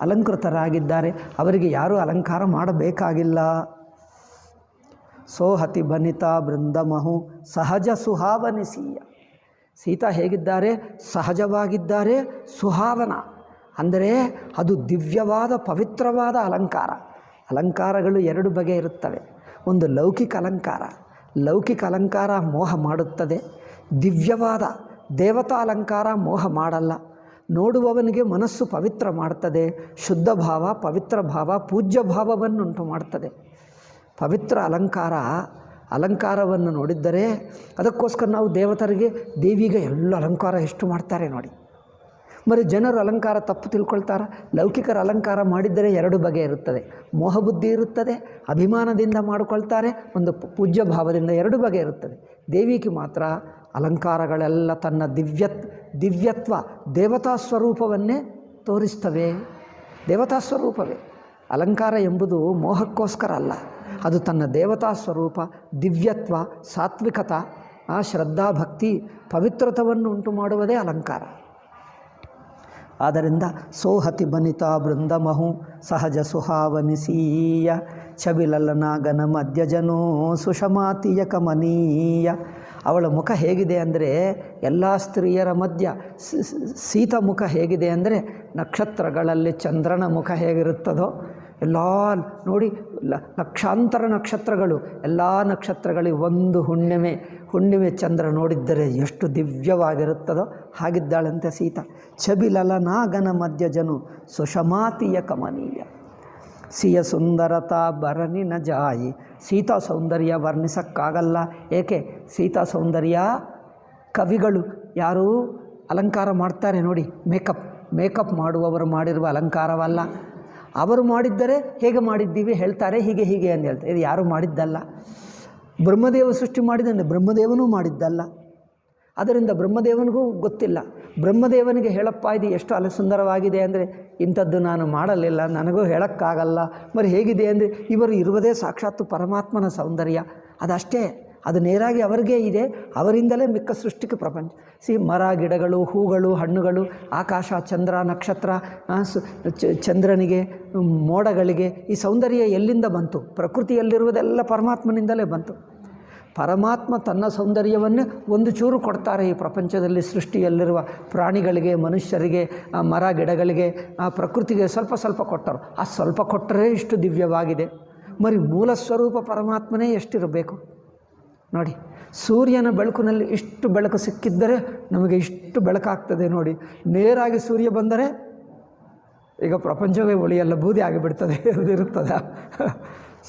ಅಲಂಕೃತರಾಗಿದ್ದಾರೆ, ಅವರಿಗೆ ಯಾರೂ ಅಲಂಕಾರ ಮಾಡಬೇಕಾಗಿಲ್ಲ. ಸೋಹತಿ ಬನಿತಾ ಬೃಂದಮಹು ಸಹಜ ಸುಹಾವನಿಸೀಯ. ಸೀತಾ ಹೇಗಿದ್ದಾರೆ? ಸಹಜವಾಗಿದ್ದಾರೆ, ಸುಹಾವನ ಅಂದರೆ ಅದು ದಿವ್ಯವಾದ ಪವಿತ್ರವಾದ ಅಲಂಕಾರ. ಅಲಂಕಾರಗಳು ಎರಡು ಬಗೆ ಇರುತ್ತವೆ. ಒಂದು ಲೌಕಿಕ ಅಲಂಕಾರ ಮೋಹ ಮಾಡುತ್ತದೆ. ದಿವ್ಯವಾದ ದೇವತಾ ಅಲಂಕಾರ ಮೋಹ ಮಾಡಲ್ಲ. ನೋಡುವವನಿಗೆ ಮನಸ್ಸು ಪವಿತ್ರ ಮಾಡ್ತದೆ. ಶುದ್ಧ ಭಾವ, ಪವಿತ್ರ ಭಾವ, ಪೂಜ್ಯ ಭಾವವನ್ನುಂಟು ಮಾಡ್ತದೆ. ಪವಿತ್ರ ಅಲಂಕಾರವನ್ನು ನೋಡಿದ್ದರೆ ಅದಕ್ಕೋಸ್ಕರ ನಾವು ದೇವಿಗೆ ಎಲ್ಲ ಅಲಂಕಾರ ಎಷ್ಟು ಮಾಡ್ತಾರೆ ನೋಡಿ. మరి ಜನರು ಅಲಂಕಾರ ತಪ್ಪು ತಿಳ್ಕೊಳ್ತಾರೆ. ಲೌಕಿಕರ ಅಲಂಕಾರ ಮಾಡಿದ್ದರೆ ಎರಡು ಬಗೆ ಇರುತ್ತದೆ. ಮೋಹಬುದ್ಧಿ ಇರುತ್ತದೆ, ಅಭಿಮಾನದಿಂದ ಮಾಡಿಕೊಳ್ತಾರೆ, ಒಂದು ಪೂಜ್ಯ ಭಾವದಿಂದ ಎರಡು ಬಗೆ ಇರುತ್ತದೆ. ದೇವಿಗೆ ಮಾತ್ರ ಅಲಂಕಾರಗಳೆಲ್ಲ ತನ್ನ ದಿವ್ಯತ್ವ ದೇವತಾ ಸ್ವರೂಪವನ್ನೇ ತೋರಿಸ್ತವೆ. ದೇವತಾ ಸ್ವರೂಪವೇ ಅಲಂಕಾರ ಎಂಬುದು ಮೋಹಕ್ಕೋಸ್ಕರ ಅಲ್ಲ, ಅದು ತನ್ನ ದೇವತಾ ಸ್ವರೂಪ, ದಿವ್ಯತ್ವ, ಸಾತ್ವಿಕತ, ಶ್ರದ್ಧಾ ಭಕ್ತಿ, ಪವಿತ್ರತವನ್ನು ಉಂಟು ಮಾಡುವುದೇ ಅಲಂಕಾರ. ಆದ್ದರಿಂದ ಸೋಹತಿ ಬನಿತಾ ಬೃಂದಮಹು ಸಹಜ ಸುಹಾವನಿಸೀಯ ಛಬಿಲಲನಾಗನ ಮಧ್ಯಜನೋ ಸುಷಮಾತಿಯ ಕಮನೀಯ. ಅವಳ ಮುಖ ಹೇಗಿದೆ ಅಂದರೆ ಎಲ್ಲ ಸ್ತ್ರೀಯರ ಮಧ್ಯ ಸೀತಾ ಮುಖ ಹೇಗಿದೆ ಅಂದರೆ ನಕ್ಷತ್ರಗಳಲ್ಲಿ ಚಂದ್ರನ ಮುಖ ಹೇಗಿರುತ್ತದೋ ಎಲ್ಲ ನೋಡಿ, ಲಕ್ಷಾಂತರ ನಕ್ಷತ್ರಗಳು, ಎಲ್ಲ ನಕ್ಷತ್ರಗಳಿಗೆ ಒಂದು ಹುಣ್ಣಿಮೆ ಚಂದ್ರ ನೋಡಿದ್ದರೆ ಎಷ್ಟು ದಿವ್ಯವಾಗಿರುತ್ತದೋ ಹಾಗಿದ್ದಾಳಂತೆ ಸೀತಾ. ಛಬಿಲಲನಾಗನ ಮಧ್ಯಜನು ಸುಷಮಾತಿಯ ಕಮನೀಯ ಸಿಯ ಸುಂದರತಾ ಬರನಿನ ಜಾಯಿ. ಸೀತಾ ಸೌಂದರ್ಯ ವರ್ಣಿಸೋಕ್ಕಾಗಲ್ಲ. ಏಕೆ? ಸೀತಾ ಸೌಂದರ್ಯ ಕವಿಗಳು ಯಾರು ಅಲಂಕಾರ ಮಾಡ್ತಾರೆ ನೋಡಿ, ಮೇಕಪ್ ಮಾಡುವವರು ಮಾಡಿರುವ ಅಲಂಕಾರವಲ್ಲ. ಅವರು ಮಾಡಿದ್ದರೆ ಹೇಗೆ ಮಾಡಿದ್ದೀವಿ ಹೇಳ್ತಾರೆ, ಹೀಗೆ ಅಂತ ಹೇಳ್ತಾರೆ. ಇದು ಯಾರು ಮಾಡಿದ್ದಲ್ಲ, ಬ್ರಹ್ಮದೇವ ಸೃಷ್ಟಿ ಮಾಡಿದಂತೆ ಬ್ರಹ್ಮದೇವನೂ ಮಾಡಿದ್ದಲ್ಲ. ಅದರಿಂದ ಬ್ರಹ್ಮದೇವನಿಗೂ ಗೊತ್ತಿಲ್ಲ. ಬ್ರಹ್ಮದೇವನಿಗೆ ಹೇಳಪ್ಪ ಇದು ಎಷ್ಟು ಸುಂದರವಾಗಿದೆ ಅಂದರೆ ಇಂಥದ್ದು ನಾನು ಮಾಡಲಿಲ್ಲ, ನನಗೂ ಹೇಳೋಕ್ಕಾಗಲ್ಲ. మరి ಹೇಗಿದೆ ಅಂದರೆ ಇವರು ಇರುವುದೇ ಸಾಕ್ಷಾತ್ತು ಪರಮಾತ್ಮನ ಸೌಂದರ್ಯ, ಅದಷ್ಟೇ, ಅದು ನೇರಾಗಿ ಅವರಿಗೇ ಇದೆ, ಅವರಿಂದಲೇ ಮಿಕ್ಕ ಸೃಷ್ಟಿಗೆ ಪ್ರಪಂಚ. ಮರ ಗಿಡಗಳು, ಹೂಗಳು, ಹಣ್ಣುಗಳು, ಆಕಾಶ, ಚಂದ್ರ, ನಕ್ಷತ್ರ, ಚಂದ್ರನಿಗೆ, ಮೋಡಗಳಿಗೆ ಈ ಸೌಂದರ್ಯ ಎಲ್ಲಿಂದ ಬಂತು? ಪ್ರಕೃತಿಯಲ್ಲಿರುವುದೆಲ್ಲ ಪರಮಾತ್ಮನಿಂದಲೇ ಬಂತು. ಪರಮಾತ್ಮ ತನ್ನ ಸೌಂದರ್ಯವನ್ನೇ ಒಂದು ಚೂರು ಕೊಡ್ತಾರೆ ಈ ಪ್ರಪಂಚದಲ್ಲಿ. ಸೃಷ್ಟಿಯಲ್ಲಿರುವ ಪ್ರಾಣಿಗಳಿಗೆ, ಮನುಷ್ಯರಿಗೆ, ಮರ ಗಿಡಗಳಿಗೆ, ಪ್ರಕೃತಿಗೆ ಸ್ವಲ್ಪ ಕೊಟ್ಟರು. ಆ ಸ್ವಲ್ಪ ಕೊಟ್ಟರೆ ಇಷ್ಟು ದಿವ್ಯವಾಗಿದೆ. మరి ಮೂಲ ಸ್ವರೂಪ ಪರಮಾತ್ಮನೇ ಎಷ್ಟಿರಬೇಕು ನೋಡಿ. ಸೂರ್ಯನ ಬೆಳಕಿನಲ್ಲಿ ಇಷ್ಟು ಬೆಳಕು ಸಿಕ್ಕಿದ್ದರೆ ನಮಗೆ ಇಷ್ಟು ಬೆಳಕಾಗ್ತದೆ ನೋಡಿ. ನೇರಾಗಿ ಸೂರ್ಯ ಬಂದರೆ ಈಗ ಪ್ರಪಂಚವೇ ಉಳಿಯಲ್ಲ, ಬೂದಿ ಆಗಿಬಿಡ್ತದೆ, ಅದಿರುತ್ತದೆ.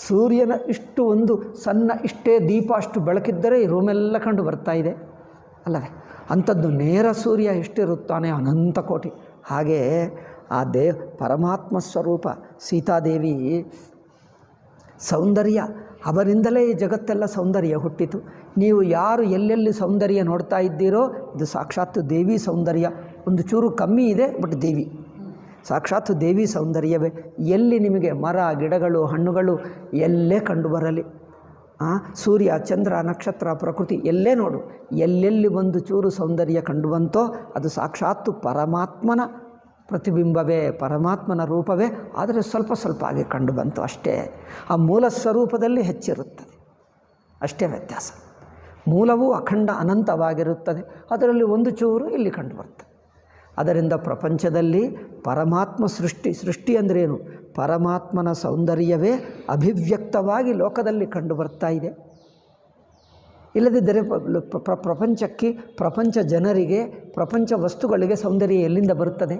ಸೂರ್ಯನ ಇಷ್ಟು ಒಂದು ಸಣ್ಣ ಇಷ್ಟೇ ದೀಪ ಅಷ್ಟು ಬೆಳಕಿದ್ದರೆ ಈ ರೂಮೆಲ್ಲ ಕಂಡು ಬರ್ತಾ ಇದೆ ಅಲ್ಲವೇ? ಅಂಥದ್ದು ನೇರ ಸೂರ್ಯ ಎಷ್ಟಿರುತ್ತಾನೆ, ಅನಂತ ಕೋಟಿ. ಹಾಗೆ ಆ ಪರಮಾತ್ಮ ಸ್ವರೂಪ ಸೀತಾದೇವಿ ಸೌಂದರ್ಯ, ಅವರಿಂದಲೇ ಈ ಜಗತ್ತೆಲ್ಲ ಸೌಂದರ್ಯ ಹುಟ್ಟಿತು. ನೀವು ಯಾರು ಎಲ್ಲೆಲ್ಲಿ ಸೌಂದರ್ಯ ನೋಡ್ತಾ ಇದ್ದೀರೋ ಇದು ಸಾಕ್ಷಾತ್ತು ದೇವಿ ಸೌಂದರ್ಯ. ಒಂದು ಚೂರು ಕಮ್ಮಿ ಇದೆ, ಬಟ್ ದೇವಿ ಸಾಕ್ಷಾತ್ತು ದೇವಿ ಸೌಂದರ್ಯವೇ. ಎಲ್ಲಿ ನಿಮಗೆ ಮರ ಗಿಡಗಳು ಹಣ್ಣುಗಳು ಎಲ್ಲೇ ಕಂಡು ಬರಲಿ, ಸೂರ್ಯ ಚಂದ್ರ ನಕ್ಷತ್ರ ಪ್ರಕೃತಿ ಎಲ್ಲೇ ನೋಡು, ಎಲ್ಲೆಲ್ಲಿ ಒಂದು ಚೂರು ಸೌಂದರ್ಯ ಕಂಡು ಬಂತೋ ಅದು ಸಾಕ್ಷಾತ್ತು ಪರಮಾತ್ಮನ ಪ್ರತಿಬಿಂಬವೇ, ಪರಮಾತ್ಮನ ರೂಪವೇ. ಆದರೆ ಸ್ವಲ್ಪ ಆಗಿ ಕಂಡು ಬಂತು ಅಷ್ಟೇ. ಆ ಮೂಲ ಸ್ವರೂಪದಲ್ಲಿ ಹೆಚ್ಚಿರುತ್ತದೆ, ಅಷ್ಟೇ ವ್ಯತ್ಯಾಸ. ಮೂಲವೂ ಅಖಂಡ ಅನಂತವಾಗಿರುತ್ತದೆ, ಅದರಲ್ಲಿ ಒಂದು ಚೂರು ಇಲ್ಲಿ ಕಂಡು ಬರ್ತದೆ. ಅದರಿಂದ ಪ್ರಪಂಚದಲ್ಲಿ ಪರಮಾತ್ಮ ಸೃಷ್ಟಿ ಅಂದ್ರೇನು? ಪರಮಾತ್ಮನ ಸೌಂದರ್ಯವೇ ಅಭಿವ್ಯಕ್ತವಾಗಿ ಲೋಕದಲ್ಲಿ ಕಂಡು ಬರ್ತಾ ಇದೆ. ಇಲ್ಲದಿದ್ದರೆ ಪ್ರಪಂಚಕ್ಕೆ, ಪ್ರಪಂಚ ಜನರಿಗೆ, ಪ್ರಪಂಚ ವಸ್ತುಗಳಿಗೆ ಸೌಂದರ್ಯ ಎಲ್ಲಿಂದ ಬರುತ್ತದೆ?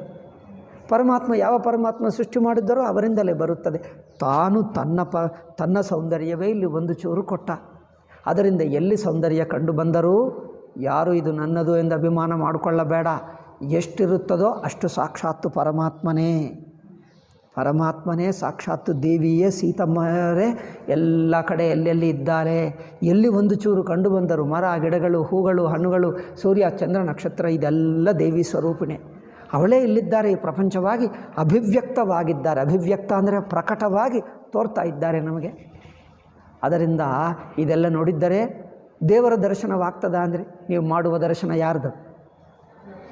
ಪರಮಾತ್ಮ ಯಾವ ಪರಮಾತ್ಮ ಸೃಷ್ಟಿ ಮಾಡಿದ್ದಾರೋ ಅವರಿಂದಲೇ ಬರುತ್ತದೆ. ತಾನು ತನ್ನ ಸೌಂದರ್ಯವೇ ಇಲ್ಲಿ ಒಂದು ಚೂರು ಕೊಟ್ಟ. ಅದರಿಂದ ಎಲ್ಲಿ ಸೌಂದರ್ಯ ಕಂಡು ಬಂದರೂ ಯಾರು ಇದು ನನ್ನದು ಎಂದು ಅಭಿಮಾನ ಮಾಡಿಕೊಳ್ಳಬೇಡ. ಎಷ್ಟಿರುತ್ತದೋ ಅಷ್ಟು ಸಾಕ್ಷಾತ್ತು ಪರಮಾತ್ಮನೇ ಸಾಕ್ಷಾತ್ತು ದೇವಿಯೇ ಸೀತಮ್ಮರೇ ಎಲ್ಲ ಕಡೆ ಎಲ್ಲೆಲ್ಲಿ ಇದ್ದಾರೆ. ಎಲ್ಲಿ ಒಂದು ಚೂರು ಕಂಡು ಬಂದರು ಮರ ಗಿಡಗಳು ಹೂಗಳು ಹಣ್ಣುಗಳು ಸೂರ್ಯ ಚಂದ್ರ ನಕ್ಷತ್ರ ಇದೆಲ್ಲ ದೇವಿ ಸ್ವರೂಪಿಣೆ. ಅವಳೇ ಇಲ್ಲಿದ್ದಾರೆ ಈ ಪ್ರಪಂಚವಾಗಿ ಅಭಿವ್ಯಕ್ತವಾಗಿದ್ದಾರೆ. ಅಭಿವ್ಯಕ್ತ ಅಂದರೆ ಪ್ರಕಟವಾಗಿ ತೋರ್ತಾ ಇದ್ದಾರೆ ನಮಗೆ. ಅದರಿಂದ ಇದೆಲ್ಲ ನೋಡಿದ್ದರೆ ದೇವರ ದರ್ಶನವಾಗ್ತದ ಅಂದರೆ ನೀವು ಮಾಡುವ ದರ್ಶನ ಯಾರ್ದು?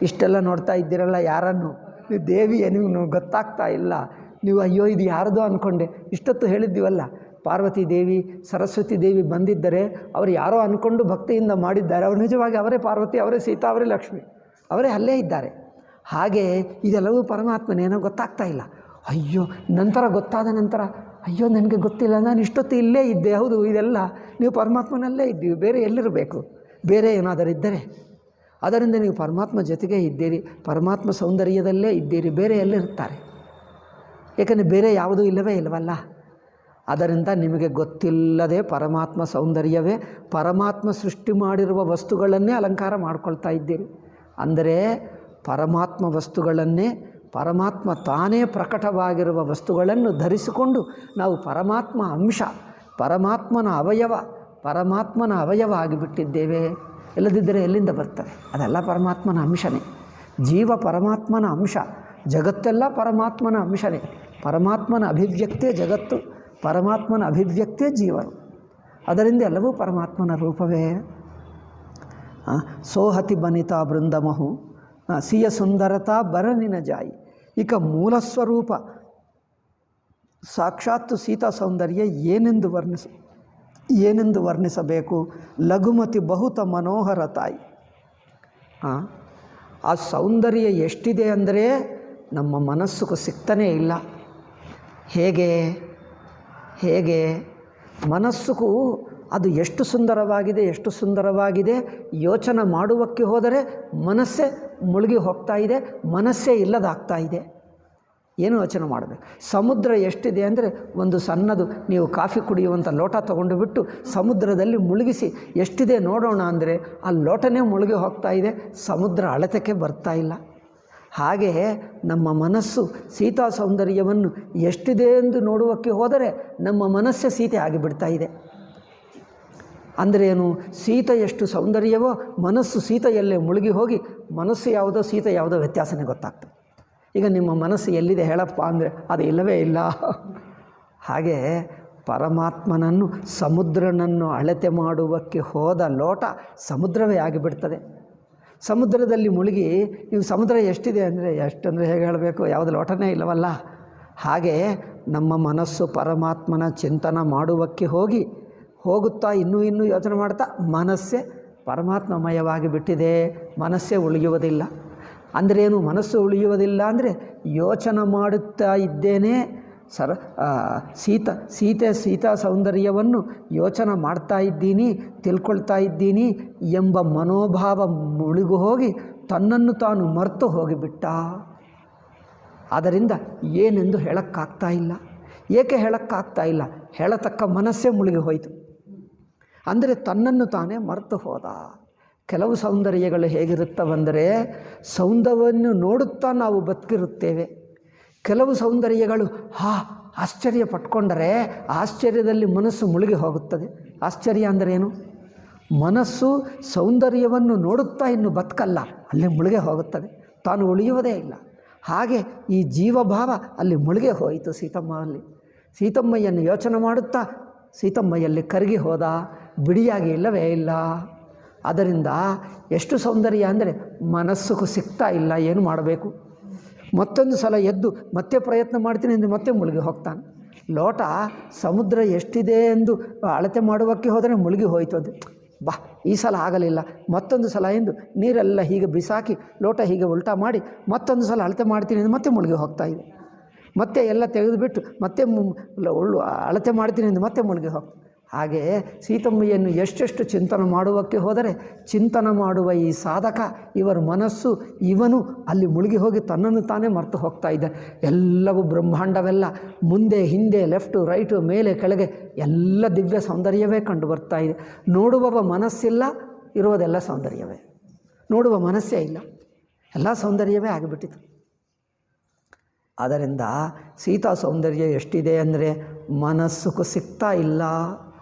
ಇಷ್ಟೆಲ್ಲ ನೋಡ್ತಾ ಇದ್ದೀರಲ್ಲ ಯಾರನ್ನು? ನೀವು ದೇವಿಯೇ, ನೀವು ಗೊತ್ತಾಗ್ತಾ ಇಲ್ಲ. ನೀವು ಅಯ್ಯೋ ಇದು ಯಾರ್ದೋ ಅಂದ್ಕೊಂಡೆ. ಇಷ್ಟೊತ್ತು ಹೇಳಿದ್ದೀವಲ್ಲ, ಪಾರ್ವತಿ ದೇವಿ ಸರಸ್ವತಿ ದೇವಿ ಬಂದಿದ್ದರೆ ಅವರು ಯಾರೋ ಅಂದ್ಕೊಂಡು ಭಕ್ತಿಯಿಂದ ಮಾಡಿದ್ದಾರೆ. ಅವರು ನಿಜವಾಗಿ ಅವರೇ ಪಾರ್ವತಿ, ಅವರೇ ಸೀತಾ, ಅವರೇ ಲಕ್ಷ್ಮಿ, ಅವರೇ ಅಲ್ಲೇ ಇದ್ದಾರೆ. ಹಾಗೆ ಇದೆಲ್ಲವೂ ಪರಮಾತ್ಮನೇನೋ ಗೊತ್ತಾಗ್ತಾ ಇಲ್ಲ. ಅಯ್ಯೋ ನಂತರ ಗೊತ್ತಾದ ನಂತರ ಅಯ್ಯೋ ನನಗೆ ಗೊತ್ತಿಲ್ಲ, ನಾನು ಇಷ್ಟೊತ್ತು ಇಲ್ಲೇ ಇದ್ದೆ. ಹೌದು, ಇದೆಲ್ಲ ನೀವು ಪರಮಾತ್ಮನಲ್ಲೇ ಇದ್ದೀವಿ, ಬೇರೆ ಎಲ್ಲಿರಬೇಕು? ಬೇರೆ ಏನಾದರೂ ಇದ್ದರೆ ಅದರಿಂದ ನೀವು ಪರಮಾತ್ಮ ಜೊತೆಗೆ ಇದ್ದೀರಿ, ಪರಮಾತ್ಮ ಸೌಂದರ್ಯದಲ್ಲೇ ಇದ್ದೀರಿ, ಬೇರೆ ಎಲ್ಲಿರ್ತಾರೆ? ಏಕೆಂದರೆ ಬೇರೆ ಯಾವುದೂ ಇಲ್ಲವಲ್ಲ. ಅದರಿಂದ ನಿಮಗೆ ಗೊತ್ತಿಲ್ಲದೆ ಪರಮಾತ್ಮ ಸೌಂದರ್ಯವೇ ಪರಮಾತ್ಮ ಸೃಷ್ಟಿ ಮಾಡಿರುವ ವಸ್ತುಗಳನ್ನೇ ಅಲಂಕಾರ ಮಾಡ್ಕೊಳ್ತಾ ಇದ್ದೀರಿ. ಅಂದರೆ ಪರಮಾತ್ಮ ವಸ್ತುಗಳನ್ನೇ, ಪರಮಾತ್ಮ ತಾನೇ ಪ್ರಕಟವಾಗಿರುವ ವಸ್ತುಗಳನ್ನು ಧರಿಸಿಕೊಂಡು ನಾವು ಪರಮಾತ್ಮ ಅಂಶ, ಪರಮಾತ್ಮನ ಅವಯವ ಆಗಿಬಿಟ್ಟಿದ್ದೇವೆ. ಇಲ್ಲದಿದ್ದರೆ ಎಲ್ಲಿಂದ ಬರ್ತದೆ? ಅದೆಲ್ಲ ಪರಮಾತ್ಮನ ಅಂಶನೇ. ಜೀವ ಪರಮಾತ್ಮನ ಅಂಶ, ಜಗತ್ತೆಲ್ಲ ಪರಮಾತ್ಮನ ಅಂಶನೇ. ಪರಮಾತ್ಮನ ಅಭಿವ್ಯಕ್ತೇ ಜಗತ್ತು, ಪರಮಾತ್ಮನ ಅಭಿವ್ಯಕ್ತೇ ಜೀವನು. ಅದರಿಂದ ಎಲ್ಲವೂ ಪರಮಾತ್ಮನ ರೂಪವೇ. ಸೋಹತಿ ಬನಿತಾ ಬೃಂದಮಹು ಸಿಯ ಸುಂದರತಾ ಬರನಿನ ಜಾಯಿ. ಇಕ ಮೂಲಸ್ವರೂಪ ಸಾಕ್ಷಾತ್ತು ಸೀತಾ ಸೌಂದರ್ಯ ಏನೆಂದು ವರ್ಣಿಸಬೇಕು? ಲಘುಮತಿ ಬಹುತ ಮನೋಹರ ತಾಯಿ. ಆ ಸೌಂದರ್ಯ ಎಷ್ಟಿದೆ ಅಂದರೆ ನಮ್ಮ ಮನಸ್ಸಿಗೂ ಸಿಗ್ತಾನೇ ಇಲ್ಲ. ಹೇಗೆ ಮನಸ್ಸಿಗೂ ಅದು ಎಷ್ಟು ಸುಂದರವಾಗಿದೆ ಯೋಚನೆ ಮಾಡುವಕ್ಕೆ ಹೋದರೆ ಮನಸ್ಸೇ ಮುಳುಗಿ ಹೋಗ್ತಾ ಇದೆ, ಮನಸ್ಸೇ ಇಲ್ಲದಾಗ್ತಾ ಇದೆ. ಏನು ಯೋಚನೆ ಮಾಡಬೇಕು? ಸಮುದ್ರ ಎಷ್ಟಿದೆ ಅಂದರೆ ಒಂದು ಸಣ್ಣದು ನೀವು ಕಾಫಿ ಕುಡಿಯುವಂಥ ಲೋಟ ತೊಗೊಂಡು ಬಿಟ್ಟು ಸಮುದ್ರದಲ್ಲಿ ಮುಳುಗಿಸಿ ಎಷ್ಟಿದೆ ನೋಡೋಣ ಅಂದರೆ ಆ ಲೋಟನೇ ಮುಳುಗಿ ಹೋಗ್ತಾ ಇದೆ, ಸಮುದ್ರ ಅಳತೆಗೆ ಬರ್ತಾ ಇಲ್ಲ. ಹಾಗೆ ನಮ್ಮ ಮನಸ್ಸು ಸೀತಾ ಸೌಂದರ್ಯವನ್ನು ಎಷ್ಟಿದೆ ಎಂದು ನೋಡುವಕ್ಕೆ ಹೋದರೆ ನಮ್ಮ ಮನಸ್ಸೇ ಸೀತೆ ಆಗಿಬಿಡ್ತಾ ಇದೆ. ಅಂದರೆ ಏನು? ಸೀತೆ ಎಷ್ಟು ಸೌಂದರ್ಯವೋ ಮನಸ್ಸು ಸೀತೆಯಲ್ಲೇ ಮುಳುಗಿ ಹೋಗಿ ಮನಸ್ಸು ಯಾವುದೋ ಸೀತೆ ಯಾವುದೋ ವ್ಯತ್ಯಾಸನೇ ಗೊತ್ತಾಗ್ತದೆ. ಈಗ ನಿಮ್ಮ ಮನಸ್ಸು ಎಲ್ಲಿದೆ ಹೇಳಪ್ಪ ಅಂದರೆ ಅದು ಇಲ್ಲವೇ ಇಲ್ಲ. ಹಾಗೆ ಪರಮಾತ್ಮನನ್ನು ಸಮುದ್ರನನ್ನು ಅಳತೆ ಮಾಡುವಕ್ಕೆ ಹೋದ ಲೋಟ ಸಮುದ್ರವೇ ಆಗಿಬಿಡ್ತದೆ. ಸಮುದ್ರದಲ್ಲಿ ಮುಳುಗಿ ನೀವು ಸಮುದ್ರ ಎಷ್ಟಿದೆ ಅಂದರೆ ಎಷ್ಟಂದರೆ ಹೇಗೆ ಹೇಳಬೇಕು? ಯಾವುದು ಲೋಟನೇ ಇಲ್ಲವಲ್ಲ. ಹಾಗೆ ನಮ್ಮ ಮನಸ್ಸು ಪರಮಾತ್ಮನ ಚಿಂತನ ಮಾಡುವಕ್ಕೆ ಹೋಗುತ್ತಾ ಇನ್ನೂ ಯೋಚನೆ ಮಾಡ್ತಾ ಮನಸ್ಸೇ ಪರಮಾತ್ಮಮಯವಾಗಿ ಬಿಟ್ಟಿದೆ, ಮನಸ್ಸೇ ಉಳಿಯುವುದಿಲ್ಲ. ಅಂದ್ರೇನು? ಮನಸ್ಸು ಉಳಿಯುವುದಿಲ್ಲ ಅಂದರೆ ಯೋಚನೆ ಮಾಡುತ್ತಾ ಇದ್ದೇನೆ ಸೀತಾ ಸೌಂದರ್ಯವನ್ನು ಯೋಚನೆ ಮಾಡ್ತಾ ಇದ್ದೀನಿ, ತಿಳ್ಕೊಳ್ತಾ ಇದ್ದೀನಿ ಎಂಬ ಮನೋಭಾವ ಮುಳುಗು ಹೋಗಿ ತನ್ನನ್ನು ತಾನು ಮರೆತು ಹೋಗಿಬಿಟ್ಟ. ಆದ್ದರಿಂದ ಏನೆಂದು ಹೇಳೋಕ್ಕಾಗ್ತಾ ಇಲ್ಲ. ಏಕೆ ಹೇಳೋಕ್ಕಾಗ್ತಾ ಇಲ್ಲ? ಹೇಳತಕ್ಕ ಮನಸ್ಸೇ ಮುಳುಗಿ ಹೋಯಿತು. ಅಂದರೆ ತನ್ನನ್ನು ತಾನೇ ಮರೆತು ಹೋದ. ಕೆಲವು ಸೌಂದರ್ಯಗಳು ಹೇಗಿರುತ್ತವೆಂದರೆ ಸೌಂದರ್ಯವನ್ನು ನೋಡುತ್ತಾ ನಾವು ಬದುಕಿರುತ್ತೇವೆ. ಕೆಲವು ಸೌಂದರ್ಯಗಳು ಆಶ್ಚರ್ಯ ಪಟ್ಕೊಂಡರೆ ಆಶ್ಚರ್ಯದಲ್ಲಿ ಮನಸ್ಸು ಮುಳುಗಿ ಹೋಗುತ್ತದೆ. ಆಶ್ಚರ್ಯ ಅಂದರೆ ಏನು? ಮನಸ್ಸು ಸೌಂದರ್ಯವನ್ನು ನೋಡುತ್ತಾ ಇನ್ನು ಬದುಕಲ್ಲ, ಅಲ್ಲಿ ಮುಳುಗೆ ಹೋಗುತ್ತದೆ, ತಾನು ಉಳಿಯುವುದೇ ಇಲ್ಲ. ಹಾಗೆ ಈ ಜೀವಭಾವ ಅಲ್ಲಿ ಮುಳುಗೆ ಹೋಯಿತು ಸೀತಮ್ಮಯ್ಯನ್ನು ಯೋಚನೆ ಮಾಡುತ್ತಾ ಸೀತಮ್ಮಯ್ಯಲ್ಲಿ ಕರಗಿ ಹೋದ, ಬಿಡಿಯಾಗಿ ಇಲ್ಲವೇ ಇಲ್ಲ. ಅದರಿಂದ ಎಷ್ಟು ಸೌಂದರ್ಯ ಅಂದರೆ ಮನಸ್ಸಿಗೂ ಸಿಗ್ತಾ ಇಲ್ಲ. ಏನು ಮಾಡಬೇಕು? ಮತ್ತೊಂದು ಸಲ ಎದ್ದು ಮತ್ತೆ ಪ್ರಯತ್ನ ಮಾಡ್ತೀನಿ ಅಂದರೆ ಮತ್ತೆ ಮುಳುಗಿ ಹೋಗ್ತಾನೆ. ಲೋಟ ಸಮುದ್ರ ಎಷ್ಟಿದೆ ಎಂದು ಅಳತೆ ಮಾಡುವಕ್ಕೆ ಹೋದರೆ ಮುಳುಗಿ ಹೋಯಿತು ಅದು. ಈ ಸಲ ಆಗಲಿಲ್ಲ, ಮತ್ತೊಂದು ಸಲ ಎಂದು ನೀರೆಲ್ಲ ಹೀಗೆ ಬಿಸಾಕಿ ಲೋಟ ಹೀಗೆ ಉಲ್ಟಾ ಮಾಡಿ ಮತ್ತೊಂದು ಸಲ ಅಳತೆ ಮಾಡ್ತೀನಿ ಎಂದು ಮತ್ತೆ ಮುಳುಗಿ ಹೋಗ್ತಾ ಇದೆ. ಮತ್ತೆ ಎಲ್ಲ ತೆಗೆದುಬಿಟ್ಟು ಮತ್ತೆ ಅಳತೆ ಮಾಡ್ತೀನಿ ಎಂದು ಮತ್ತೆ ಮುಳುಗಿ ಹಾಗೆ ಸೀತಮ್ಮಯ್ಯನ್ನು ಎಷ್ಟೆಷ್ಟು ಚಿಂತನೆ ಮಾಡುವಕ್ಕೆ ಹೋದರೆ ಚಿಂತನೆ ಮಾಡುವ ಈ ಸಾಧಕ ಇವರ ಮನಸ್ಸು ಇವನು ಅಲ್ಲಿ ಮುಳುಗಿ ಹೋಗಿ ತನ್ನನ್ನು ತಾನೇ ಮರೆತು ಹೋಗ್ತಾ ಇದ್ದ. ಎಲ್ಲವೂ ಬ್ರಹ್ಮಾಂಡವೆಲ್ಲ ಮುಂದೆ ಹಿಂದೆ ಲೆಫ್ಟು ರೈಟು ಮೇಲೆ ಕೆಳಗೆ ಎಲ್ಲ ದಿವ್ಯ ಸೌಂದರ್ಯವೇ ಕಂಡು ಬರ್ತಾ ಇದೆ. ನೋಡುವವ ಮನಸ್ಸಿಲ್ಲ, ಇರುವುದೆಲ್ಲ ಸೌಂದರ್ಯವೇ. ನೋಡುವ ಮನಸ್ಸೇ ಇಲ್ಲ, ಎಲ್ಲ ಸೌಂದರ್ಯವೇ ಆಗಿಬಿಟ್ಟಿತು. ಆದ್ದರಿಂದ ಸೀತಾ ಸೌಂದರ್ಯ ಎಷ್ಟಿದೆ ಅಂದರೆ ಮನಸ್ಸು ಸಿಗ್ತಾ ಇಲ್ಲ.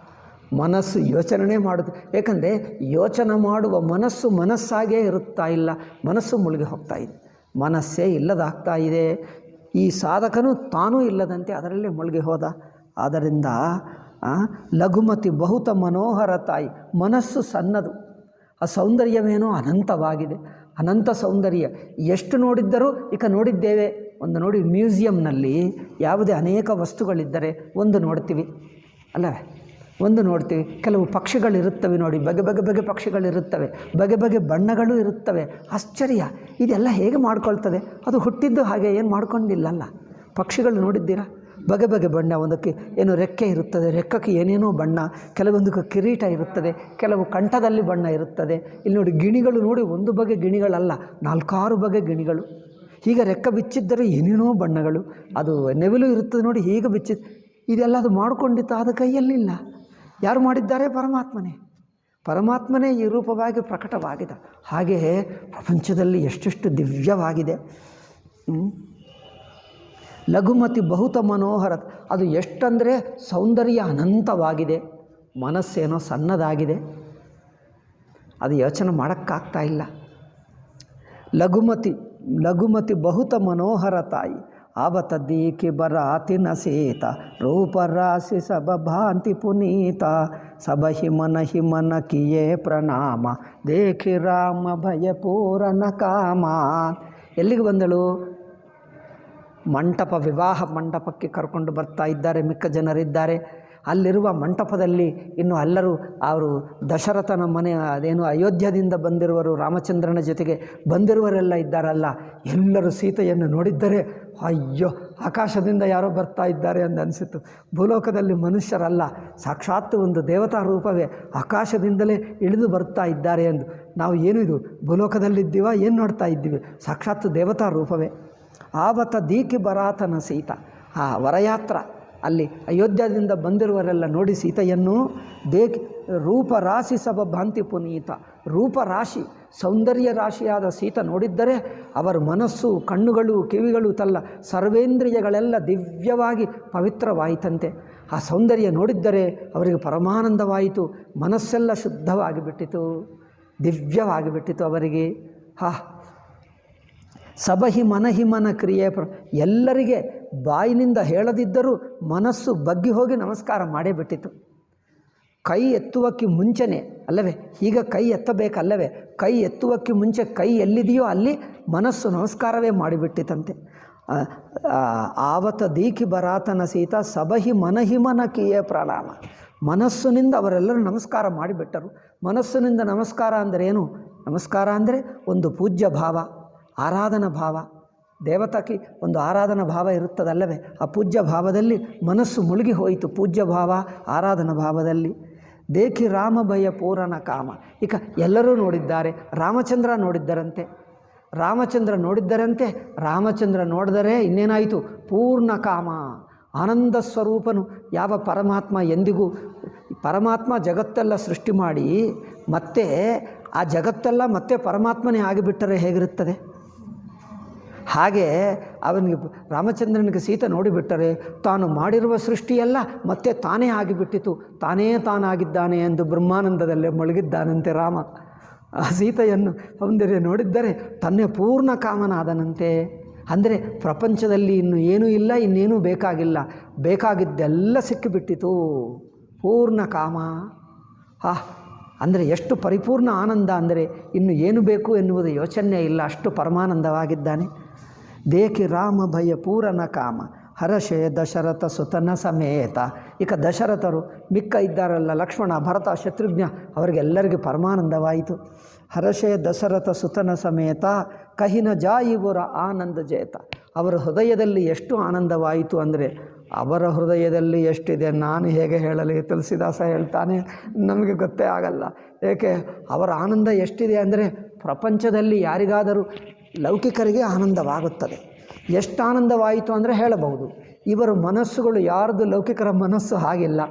ಮನಸ್ಸು ಯೋಚನೆ ಮಾಡೋದು, ಏಕೆಂದರೆ ಯೋಚನೆ ಮಾಡುವ ಮನಸ್ಸು ಮನಸ್ಸಾಗೇ ಇರುತ್ತಾ ಇಲ್ಲ, ಮನಸ್ಸು ಮುಳುಗಿ ಹೋಗ್ತಾ ಇದೆ, ಮನಸ್ಸೇ ಇಲ್ಲದಾಗ್ತಾ ಇದೆ. ಈ ಸಾಧಕನು ತಾನೂ ಇಲ್ಲದಂತೆ ಅದರಲ್ಲೇ ಮುಳುಗಿ ಹೋದ. ಆದ್ದರಿಂದ ಲಘುಮತಿ ಬಹುತ ಮನೋಹರ ತಾಯಿ, ಮನಸ್ಸು ಸಣ್ಣದು, ಆ ಸೌಂದರ್ಯವೇನೋ ಅನಂತವಾಗಿದೆ, ಅನಂತ ಸೌಂದರ್ಯ. ಎಷ್ಟು ನೋಡಿದ್ದರೂ ಈಗ ನೋಡಿದ್ದೇವೆ. ಒಂದು ನೋಡಿ, ಮ್ಯೂಸಿಯಂನಲ್ಲಿ ಯಾವುದೇ ಅನೇಕ ವಸ್ತುಗಳಿದ್ದರೆ ಒಂದು ನೋಡ್ತೀವಿ ಅಲ್ಲವೇ, ಒಂದು ನೋಡ್ತೀವಿ. ಕೆಲವು ಪಕ್ಷಿಗಳಿರುತ್ತವೆ ನೋಡಿ, ಬಗೆ ಬಗೆ ಬಗೆ ಪಕ್ಷಿಗಳಿರುತ್ತವೆ, ಬಗೆ ಬಗೆ ಬಣ್ಣಗಳು ಇರುತ್ತವೆ. ಆಶ್ಚರ್ಯ, ಇದೆಲ್ಲ ಹೇಗೆ ಮಾಡ್ಕೊಳ್ತದೆ? ಅದು ಹುಟ್ಟಿದ್ದು ಹಾಗೆ, ಏನು ಮಾಡ್ಕೊಂಡಿಲ್ಲಲ್ಲ. ಪಕ್ಷಿಗಳು ನೋಡಿದ್ದೀರಾ? ಬಗೆ ಬಗೆ ಬಣ್ಣ, ಒಂದಕ್ಕೆ ಏನು ರೆಕ್ಕೆ ಇರುತ್ತದೆ, ರೆಕ್ಕಕ್ಕೆ ಏನೇನೋ ಬಣ್ಣ, ಕೆಲವೊಂದಕ್ಕೆ ಕಿರೀಟ ಇರುತ್ತದೆ, ಕೆಲವು ಕಂಠದಲ್ಲಿ ಬಣ್ಣ ಇರುತ್ತದೆ. ಇಲ್ಲಿ ನೋಡಿ ಗಿಣಿಗಳು ನೋಡಿ, ಒಂದು ಬಗೆ ಗಿಣಿಗಳಲ್ಲ, 4-6 ಬಗೆ ಗಿಣಿಗಳು. ಹೀಗೆ ರೆಕ್ಕ ಬಿಚ್ಚಿದ್ದರೆ ಏನೇನೋ ಬಣ್ಣಗಳು. ಅದು ನೆವಿಲು ಇರುತ್ತದೆ ನೋಡಿ, ಹೀಗೆ ಬಿಚ್ಚಿ, ಇದೆಲ್ಲ ಅದು ಮಾಡಿಕೊಂಡಿತ್ತು, ಅದು ಕೈಯಲ್ಲಿಲ್ಲ. ಯಾರು ಮಾಡಿದ್ದಾರೆ? ಪರಮಾತ್ಮನೇ. ಪರಮಾತ್ಮನೇ ಈ ರೂಪವಾಗಿ ಪ್ರಕಟವಾಗಿದೆ. ಹಾಗೆಯೇ ಪ್ರಪಂಚದಲ್ಲಿ ಎಷ್ಟೆಷ್ಟು ದಿವ್ಯವಾಗಿದೆ. ಲಘುಮತಿ ಬಹುತ ಮನೋಹರ, ಅದು ಎಷ್ಟಂದರೆ ಸೌಂದರ್ಯ ಅನಂತವಾಗಿದೆ, ಮನಸ್ಸೇನೋ ಸಣ್ಣದಾಗಿದೆ, ಅದು ಯೋಚನೆ ಮಾಡೋಕ್ಕಾಗ್ತಾ ಇಲ್ಲ. ಲಘುಮತಿ ಬಹುತ ಮನೋಹರ ತಾಯಿ, ಆವತ ದೀಕಿ ಬರಾತಿನ ಸೀತ, ರೂಪರಾಶಿ ಸಬ ಭಾಂತಿ ಪುನೀತ, ಸಬ ಹಿಮನ ಕಿಯೇ ಪ್ರಣಾಮ, ದೇಖಿ ರಾಮ ಭಯ ಪೂರನ ಕಾಮ. ಎಲ್ಲಿಗೆ ಬಂದಳು? ಮಂಟಪ, ವಿವಾಹ ಮಂಟಪಕ್ಕೆ ಕರ್ಕೊಂಡು ಬರ್ತಾ ಇದ್ದಾರೆ. ಮಿಕ್ಕ ಜನರಿದ್ದಾರೆ ಅಲ್ಲಿರುವ ಮಂಟಪದಲ್ಲಿ. ಇನ್ನು ಎಲ್ಲರೂ ಅವರು ದಶರಥನ ಮನೆ, ಅದೇನು ಅಯೋಧ್ಯದಿಂದ ಬಂದಿರುವರು, ರಾಮಚಂದ್ರನ ಜೊತೆಗೆ ಬಂದಿರುವರೆಲ್ಲ ಇದ್ದಾರಲ್ಲ, ಎಲ್ಲರೂ ಸೀತೆಯನ್ನು ನೋಡಿದ್ದರೆ ಅಯ್ಯೋ ಆಕಾಶದಿಂದ ಯಾರೋ ಬರ್ತಾ ಇದ್ದಾರೆ ಎಂದು ಅನಿಸಿತು. ಭೂಲೋಕದಲ್ಲಿ ಮನುಷ್ಯರಲ್ಲ, ಸಾಕ್ಷಾತ್ ಒಂದು ದೇವತಾ ರೂಪವೇ ಆಕಾಶದಿಂದಲೇ ಇಳಿದು ಬರ್ತಾ ಇದ್ದಾರೆ ಎಂದು. ನಾವು ಏನು ಇದು ಭೂಲೋಕದಲ್ಲಿದ್ದೀವ, ಏನು ನೋಡ್ತಾ ಇದ್ದೀವಿ? ಸಾಕ್ಷಾತ್ ದೇವತಾ ರೂಪವೇ. ಆವತ ದೀಕಿ ಬರಾತನ ಸೀತ, ಆ ವರಯಾತ್ರ ಅಲ್ಲಿ ಅಯೋಧ್ಯದಿಂದ ಬಂದಿರುವರೆಲ್ಲ ನೋಡಿ ಸೀತೆಯನ್ನು. ರೂಪರಾಶಿ ಸಬ ಭಾಂತಿ ಪುನೀತ, ರೂಪರಾಶಿ ಸೌಂದರ್ಯ ರಾಶಿಯಾದ ಸೀತ ನೋಡಿದ್ದರೆ ಅವರ ಮನಸ್ಸು, ಕಣ್ಣುಗಳು, ಕಿವಿಗಳು ತಲ್ಲ ಸರ್ವೇಂದ್ರಿಯಗಳೆಲ್ಲ ದಿವ್ಯವಾಗಿ ಪವಿತ್ರವಾಯಿತಂತೆ. ಆ ಸೌಂದರ್ಯ ನೋಡಿದ್ದರೆ ಅವರಿಗೆ ಪರಮಾನಂದವಾಯಿತು, ಮನಸ್ಸೆಲ್ಲ ಶುದ್ಧವಾಗಿಬಿಟ್ಟಿತು, ದಿವ್ಯವಾಗಿಬಿಟ್ಟಿತು ಅವರಿಗೆ. ಸಬಹಿ ಮನ ಕ್ರಿಯೆ, ಎಲ್ಲರಿಗೆ ಬಾಯಿನಿಂದ ಹೇಳದಿದ್ದರೂ ಮನಸ್ಸು ಬಗ್ಗಿ ಹೋಗಿ ನಮಸ್ಕಾರ ಮಾಡೇ ಬಿಟ್ಟಿತು. ಕೈ ಎತ್ತುವಕ್ಕೆ ಮುಂಚೆನೇ ಅಲ್ಲವೇ, ಈಗ ಕೈ ಎತ್ತಬೇಕಲ್ಲವೇ, ಕೈ ಎತ್ತುವಕ್ಕೆ ಮುಂಚೆ ಕೈ ಎಲ್ಲಿದೆಯೋ ಅಲ್ಲಿ ಮನಸ್ಸು ನಮಸ್ಕಾರವೇ ಮಾಡಿಬಿಟ್ಟಿತಂತೆ. ಆವತ ದೀಕಿ ಬರಾತನ ಸೀತ, ಸಬಹಿ ಮನ ಕಿಯೇ ಪ್ರಣಾಮ. ಮನಸ್ಸಿನಿಂದ ಅವರೆಲ್ಲರೂ ನಮಸ್ಕಾರ ಮಾಡಿಬಿಟ್ಟರು. ಮನಸ್ಸಿನಿಂದ ನಮಸ್ಕಾರ ಅಂದರೆ ಏನು? ನಮಸ್ಕಾರ ಅಂದರೆ ಒಂದು ಪೂಜ್ಯ ಭಾವ, ಆರಾಧನಾ ಭಾವ. ದೇವತಾಕ್ಕೆ ಒಂದು ಆರಾಧನಾ ಭಾವ ಇರುತ್ತದಲ್ಲವೇ, ಆ ಪೂಜ್ಯ ಭಾವದಲ್ಲಿ ಮನಸ್ಸು ಮುಳುಗಿ ಹೋಯಿತು, ಪೂಜ್ಯ ಭಾವ ಆರಾಧನಾ ಭಾವದಲ್ಲಿ. ದೇಖಿ ರಾಮ ಭಯ ಪೂರನ ಕಾಮ. ಈಗ ಎಲ್ಲರೂ ನೋಡಿದ್ದಾರೆ, ರಾಮಚಂದ್ರ ನೋಡಿದ್ದರಂತೆ, ರಾಮಚಂದ್ರ ನೋಡಿದರೆ ಇನ್ನೇನಾಯಿತು? ಪೂರ್ಣ ಕಾಮ, ಆನಂದ ಸ್ವರೂಪನು. ಯಾವ ಪರಮಾತ್ಮ ಎಂದಿಗೂ, ಪರಮಾತ್ಮ ಜಗತ್ತೆಲ್ಲ ಸೃಷ್ಟಿ ಮಾಡಿ ಮತ್ತೆ ಆ ಜಗತ್ತೆಲ್ಲ ಮತ್ತೆ ಪರಮಾತ್ಮನೇ ಆಗಿಬಿಟ್ಟರೆ ಹೇಗಿರುತ್ತದೆ? ಹಾಗೆ ಅವನಿಗೆ, ರಾಮಚಂದ್ರನಿಗೆ ಸೀತೆ ನೋಡಿಬಿಟ್ಟರೆ ತಾನು ಮಾಡಿರುವ ಸೃಷ್ಟಿಯೆಲ್ಲ ಮತ್ತೆ ತಾನೇ ಆಗಿಬಿಟ್ಟಿತು, ತಾನಾಗಿದ್ದಾನೆ ಎಂದು ಬ್ರಹ್ಮಾನಂದದಲ್ಲೇ ಮುಳುಗಿದ್ದಾನಂತೆ ರಾಮ. ಆ ಸೀತೆಯನ್ನು ಸೌಂದರ್ಯ ನೋಡಿದ್ದರೆ ತನ್ನೇ ಪೂರ್ಣ ಕಾಮನಾದನಂತೆ. ಅಂದರೆ ಪ್ರಪಂಚದಲ್ಲಿ ಇನ್ನು ಏನೂ ಇಲ್ಲ, ಇನ್ನೇನೂ ಬೇಕಾಗಿಲ್ಲ, ಬೇಕಾಗಿದ್ದೆಲ್ಲ ಸಿಕ್ಕಿಬಿಟ್ಟಿತು, ಪೂರ್ಣ ಕಾಮ. ಅಂದರೆ ಎಷ್ಟು ಪರಿಪೂರ್ಣ ಆನಂದ ಅಂದರೆ ಇನ್ನು ಏನು ಬೇಕು ಎನ್ನುವುದು ಯೋಚನೆ ಇಲ್ಲ, ಅಷ್ಟು ಪರಮಾನಂದವಾಗಿದ್ದಾನೆ. ದೇಖಿ ರಾಮ ಭಯ ಪೂರನ ಕಾಮ, ಹರಷೆ ದಶರಥ ಸುತನ ಸಮೇತ. ಈಗ ದಶರಥರು ಮಿಕ್ಕ ಇದ್ದಾರಲ್ಲ, ಲಕ್ಷ್ಮಣ, ಭರತ, ಶತ್ರುಘ್ನ, ಅವರಿಗೆಲ್ಲರಿಗೂ ಪರಮಾನಂದವಾಯಿತು. ಹರಷೆ ದಶರಥ ಸುತನ ಸಮೇತ, ಕಹಿನ ಜಾಯಿವುರ ಆನಂದ ಜೇತ. ಅವರ ಹೃದಯದಲ್ಲಿ ಎಷ್ಟು ಆನಂದವಾಯಿತು ಅಂದರೆ ಅವರ ಹೃದಯದಲ್ಲಿ ಎಷ್ಟಿದೆ ನಾನು ಹೇಗೆ ಹೇಳಲಿ. ತುಳಸಿದಾಸ ಹೇಳ್ತಾನೆ, ನಮಗೆ ಗೊತ್ತೇ ಆಗಲ್ಲ. ಏಕೆ ಅವರ ಆನಂದ ಎಷ್ಟಿದೆ ಅಂದರೆ ಪ್ರಪಂಚದಲ್ಲಿ ಯಾರಿಗಾದರೂ ಲೌಕಿಕರಿಗೆ ಆನಂದವಾಗುತ್ತದೆ. ಎಷ್ಟು ಆನಂದವಾಯಿತು ಅಂದರೆ ಹೇಳಬಹುದು. ಇವರ ಮನಸ್ಸುಗಳು ಯಾರ್ದು ಲೌಕಿಕರ ಮನಸ್ಸು ಹಾಗಿಲ್ಲ.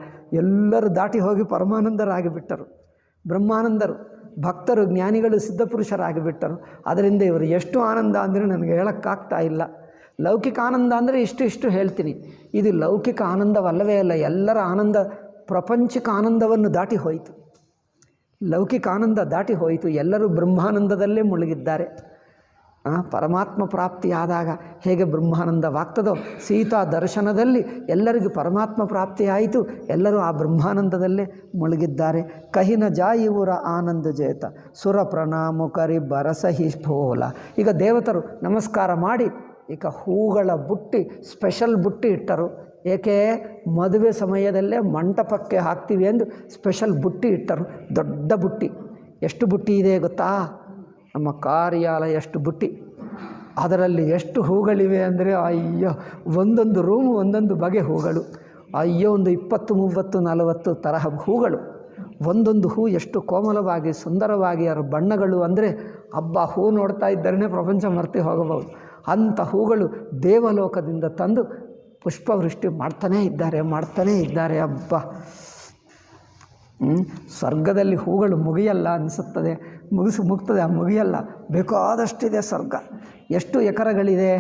ಎಲ್ಲರೂ ದಾಟಿ ಹೋಗಿ ಪರಮಾನಂದರಾಗಿಬಿಟ್ಟರು, ಬ್ರಹ್ಮಾನಂದರು, ಭಕ್ತರು, ಜ್ಞಾನಿಗಳು, ಸಿದ್ಧಪುರುಷರಾಗಿಬಿಟ್ಟರು. ಅದರಿಂದ ಇವರು ಎಷ್ಟು ಆನಂದ ಅಂದರೆ ನನಗೆ ಹೇಳೋಕ್ಕಾಗ್ತಾ ಇಲ್ಲ. ಲೌಕಿಕ ಆನಂದ ಅಂದರೆ ಇಷ್ಟು ಹೇಳ್ತೀನಿ. ಇದು ಲೌಕಿಕ ಆನಂದವಲ್ಲವೇ ಅಲ್ಲ. ಎಲ್ಲರ ಆನಂದ ಪ್ರಪಂಚಿಕ ಆನಂದವನ್ನು ದಾಟಿ ಹೋಯಿತು. ಲೌಕಿಕ ಆನಂದ ದಾಟಿ ಹೋಯಿತು. ಎಲ್ಲರೂ ಬ್ರಹ್ಮಾನಂದದಲ್ಲೇ ಮುಳುಗಿದ್ದಾರೆ. ಪರಮಾತ್ಮ ಪ್ರಾಪ್ತಿಯಾದಾಗ ಹೇಗೆ ಬ್ರಹ್ಮಾನಂದವಾಗ್ತದೋ, ಸೀತಾ ದರ್ಶನದಲ್ಲಿ ಎಲ್ಲರಿಗೂ ಪರಮಾತ್ಮ ಪ್ರಾಪ್ತಿಯಾಯಿತು. ಎಲ್ಲರೂ ಆ ಬ್ರಹ್ಮಾನಂದದಲ್ಲೇ ಮುಳುಗಿದ್ದಾರೆ. ಕಹಿನ ಜಾಯಿವುರ ಆನಂದ ಜೇತ ಸುರ ಪ್ರಣಾಮ ಕರಿ ಬರಸಹಿ ಭೋಲ. ಈಗ ದೇವತರು ನಮಸ್ಕಾರ ಮಾಡಿ ಈಗ ಹೂಗಳ ಬುಟ್ಟಿ, ಸ್ಪೆಷಲ್ ಬುಟ್ಟಿ ಇಟ್ಟರು. ಏಕೆ? ಮದುವೆ ಸಮಯದಲ್ಲೇ ಮಂಟಪಕ್ಕೆ ಹಾಕ್ತೀವಿ ಎಂದು ಸ್ಪೆಷಲ್ ಬುಟ್ಟಿ ಇಟ್ಟರು. ದೊಡ್ಡ ಬುಟ್ಟಿ. ಎಷ್ಟು ಬುಟ್ಟಿ ಇದೆ ಗೊತ್ತಾ? ನಮ್ಮ ಕಾರ್ಯಾಲಯ ಎಷ್ಟು ಬುಟ್ಟಿ. ಅದರಲ್ಲಿ ಎಷ್ಟು ಹೂಗಳಿವೆ ಅಂದರೆ ಅಯ್ಯೋ, ಒಂದೊಂದು ರೂಮು ಒಂದೊಂದು ಬಗೆ ಹೂಗಳು. ಅಯ್ಯೋ, ಒಂದು 20, 30, 40 ತರಹ ಹೂಗಳು. ಒಂದೊಂದು ಹೂ ಎಷ್ಟು ಕೋಮಲವಾಗಿ ಸುಂದರವಾಗಿ ಅದರ ಬಣ್ಣಗಳು ಅಂದರೆ ಹಬ್ಬ, ಹೂ ನೋಡ್ತಾ ಇದ್ದರೇ ಪ್ರಪಂಚ ಮರ್ತಿ ಹೋಗಬಹುದು. ಅಂಥ ಹೂಗಳು ದೇವಲೋಕದಿಂದ ತಂದು ಪುಷ್ಪವೃಷ್ಟಿ ಮಾಡ್ತಾನೇ ಇದ್ದಾರೆ. ಹಬ್ಬ, ಸ್ವರ್ಗದಲ್ಲಿ ಹೂಗಳು ಮುಗಿಯಲ್ಲ ಅನಿಸುತ್ತದೆ. ಮುಗ್ತದೆ, ಮುಗಿಯಲ್ಲ. ಬೇಕಾದಷ್ಟಿದೆ ಸ್ವರ್ಗ. ಎಷ್ಟು ಎಕರೆಗಳಿದೆ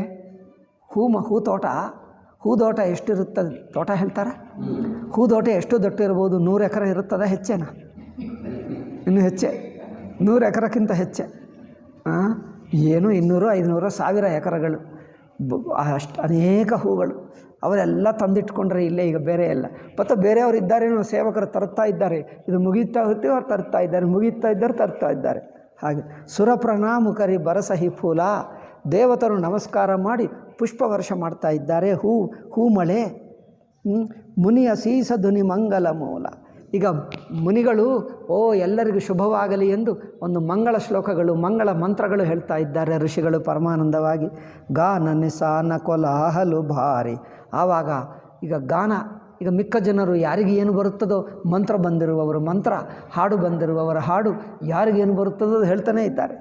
ಹೂದೋಟ ಎಷ್ಟಿರುತ್ತದೆ? ತೋಟ ಹೇಳ್ತಾರೆ. ಹೂದೋಟ ಎಷ್ಟು ದೊಡ್ಡ ಇರ್ಬೋದು? 100 ಎಕರೆ ಇರುತ್ತದೆ. ಹೆಚ್ಚೇನಾ? ಇನ್ನೂ ಹೆಚ್ಚೆ, 100 ಎಕರೆಕ್ಕಿಂತ ಹೆಚ್ಚೆ. ಏನು 200, 500, 1000 ಎಕರೆಗಳು. ಅಷ್ಟು ಅನೇಕ ಹೂಗಳು. ಅವರೆಲ್ಲ ತಂದಿಟ್ಕೊಂಡ್ರೆ ಇಲ್ಲೇ. ಈಗ ಬೇರೆ ಎಲ್ಲ ಮತ್ತು ಬೇರೆಯವರು ಇದ್ದಾರೇನೋ, ಸೇವಕರು ತರ್ತಾ ಇದ್ದಾರೆ. ಇದು ಮುಗಿಯುತ್ತಾ ಹೋಗ್ತೀವಿ, ಅವ್ರು ತರ್ತಾ ಇದ್ದಾರೆ, ಮುಗಿಯುತ್ತಾ ಇದ್ದಾರೆ, ತರ್ತಾ ಇದ್ದಾರೆ. ಹಾಗೆ ಸುರ ಪ್ರಣಾಮುಕರಿ ಬರಸಹಿ ಫೂಲ. ದೇವತರು ನಮಸ್ಕಾರ ಮಾಡಿ ಪುಷ್ಪವರ್ಷ ಮಾಡ್ತಾ ಇದ್ದಾರೆ. ಹೂ ಮಳೆ. ಮುನಿಯ ಸೀಸ ಧ್ವನಿ ಮಂಗಲ ಮೂಲ. ಈಗ ಮುನಿಗಳು ಎಲ್ಲರಿಗೂ ಶುಭವಾಗಲಿ ಎಂದು ಒಂದು ಮಂಗಳ ಶ್ಲೋಕಗಳು, ಮಂಗಳ ಮಂತ್ರಗಳು ಹೇಳ್ತಾ ಇದ್ದಾರೆ ಋಷಿಗಳು ಪರಮಾನಂದವಾಗಿ. ಗಾನ ನಿಸಾನ ಕೊಲಾಹಲು ಭಾರಿ. ಆವಾಗ ಈಗ ಗಾನ, ಈಗ ಮಿಕ್ಕ ಜನರು ಯಾರಿಗೆ ಏನು ಬರುತ್ತದೋ, ಮಂತ್ರ ಬಂದಿರುವವರು ಮಂತ್ರ, ಹಾಡು ಬಂದಿರುವವರ ಹಾಡು, ಯಾರಿಗೇನು ಬರುತ್ತದೋ ಹೇಳ್ತಾನೇ ಇದ್ದಾರೆ.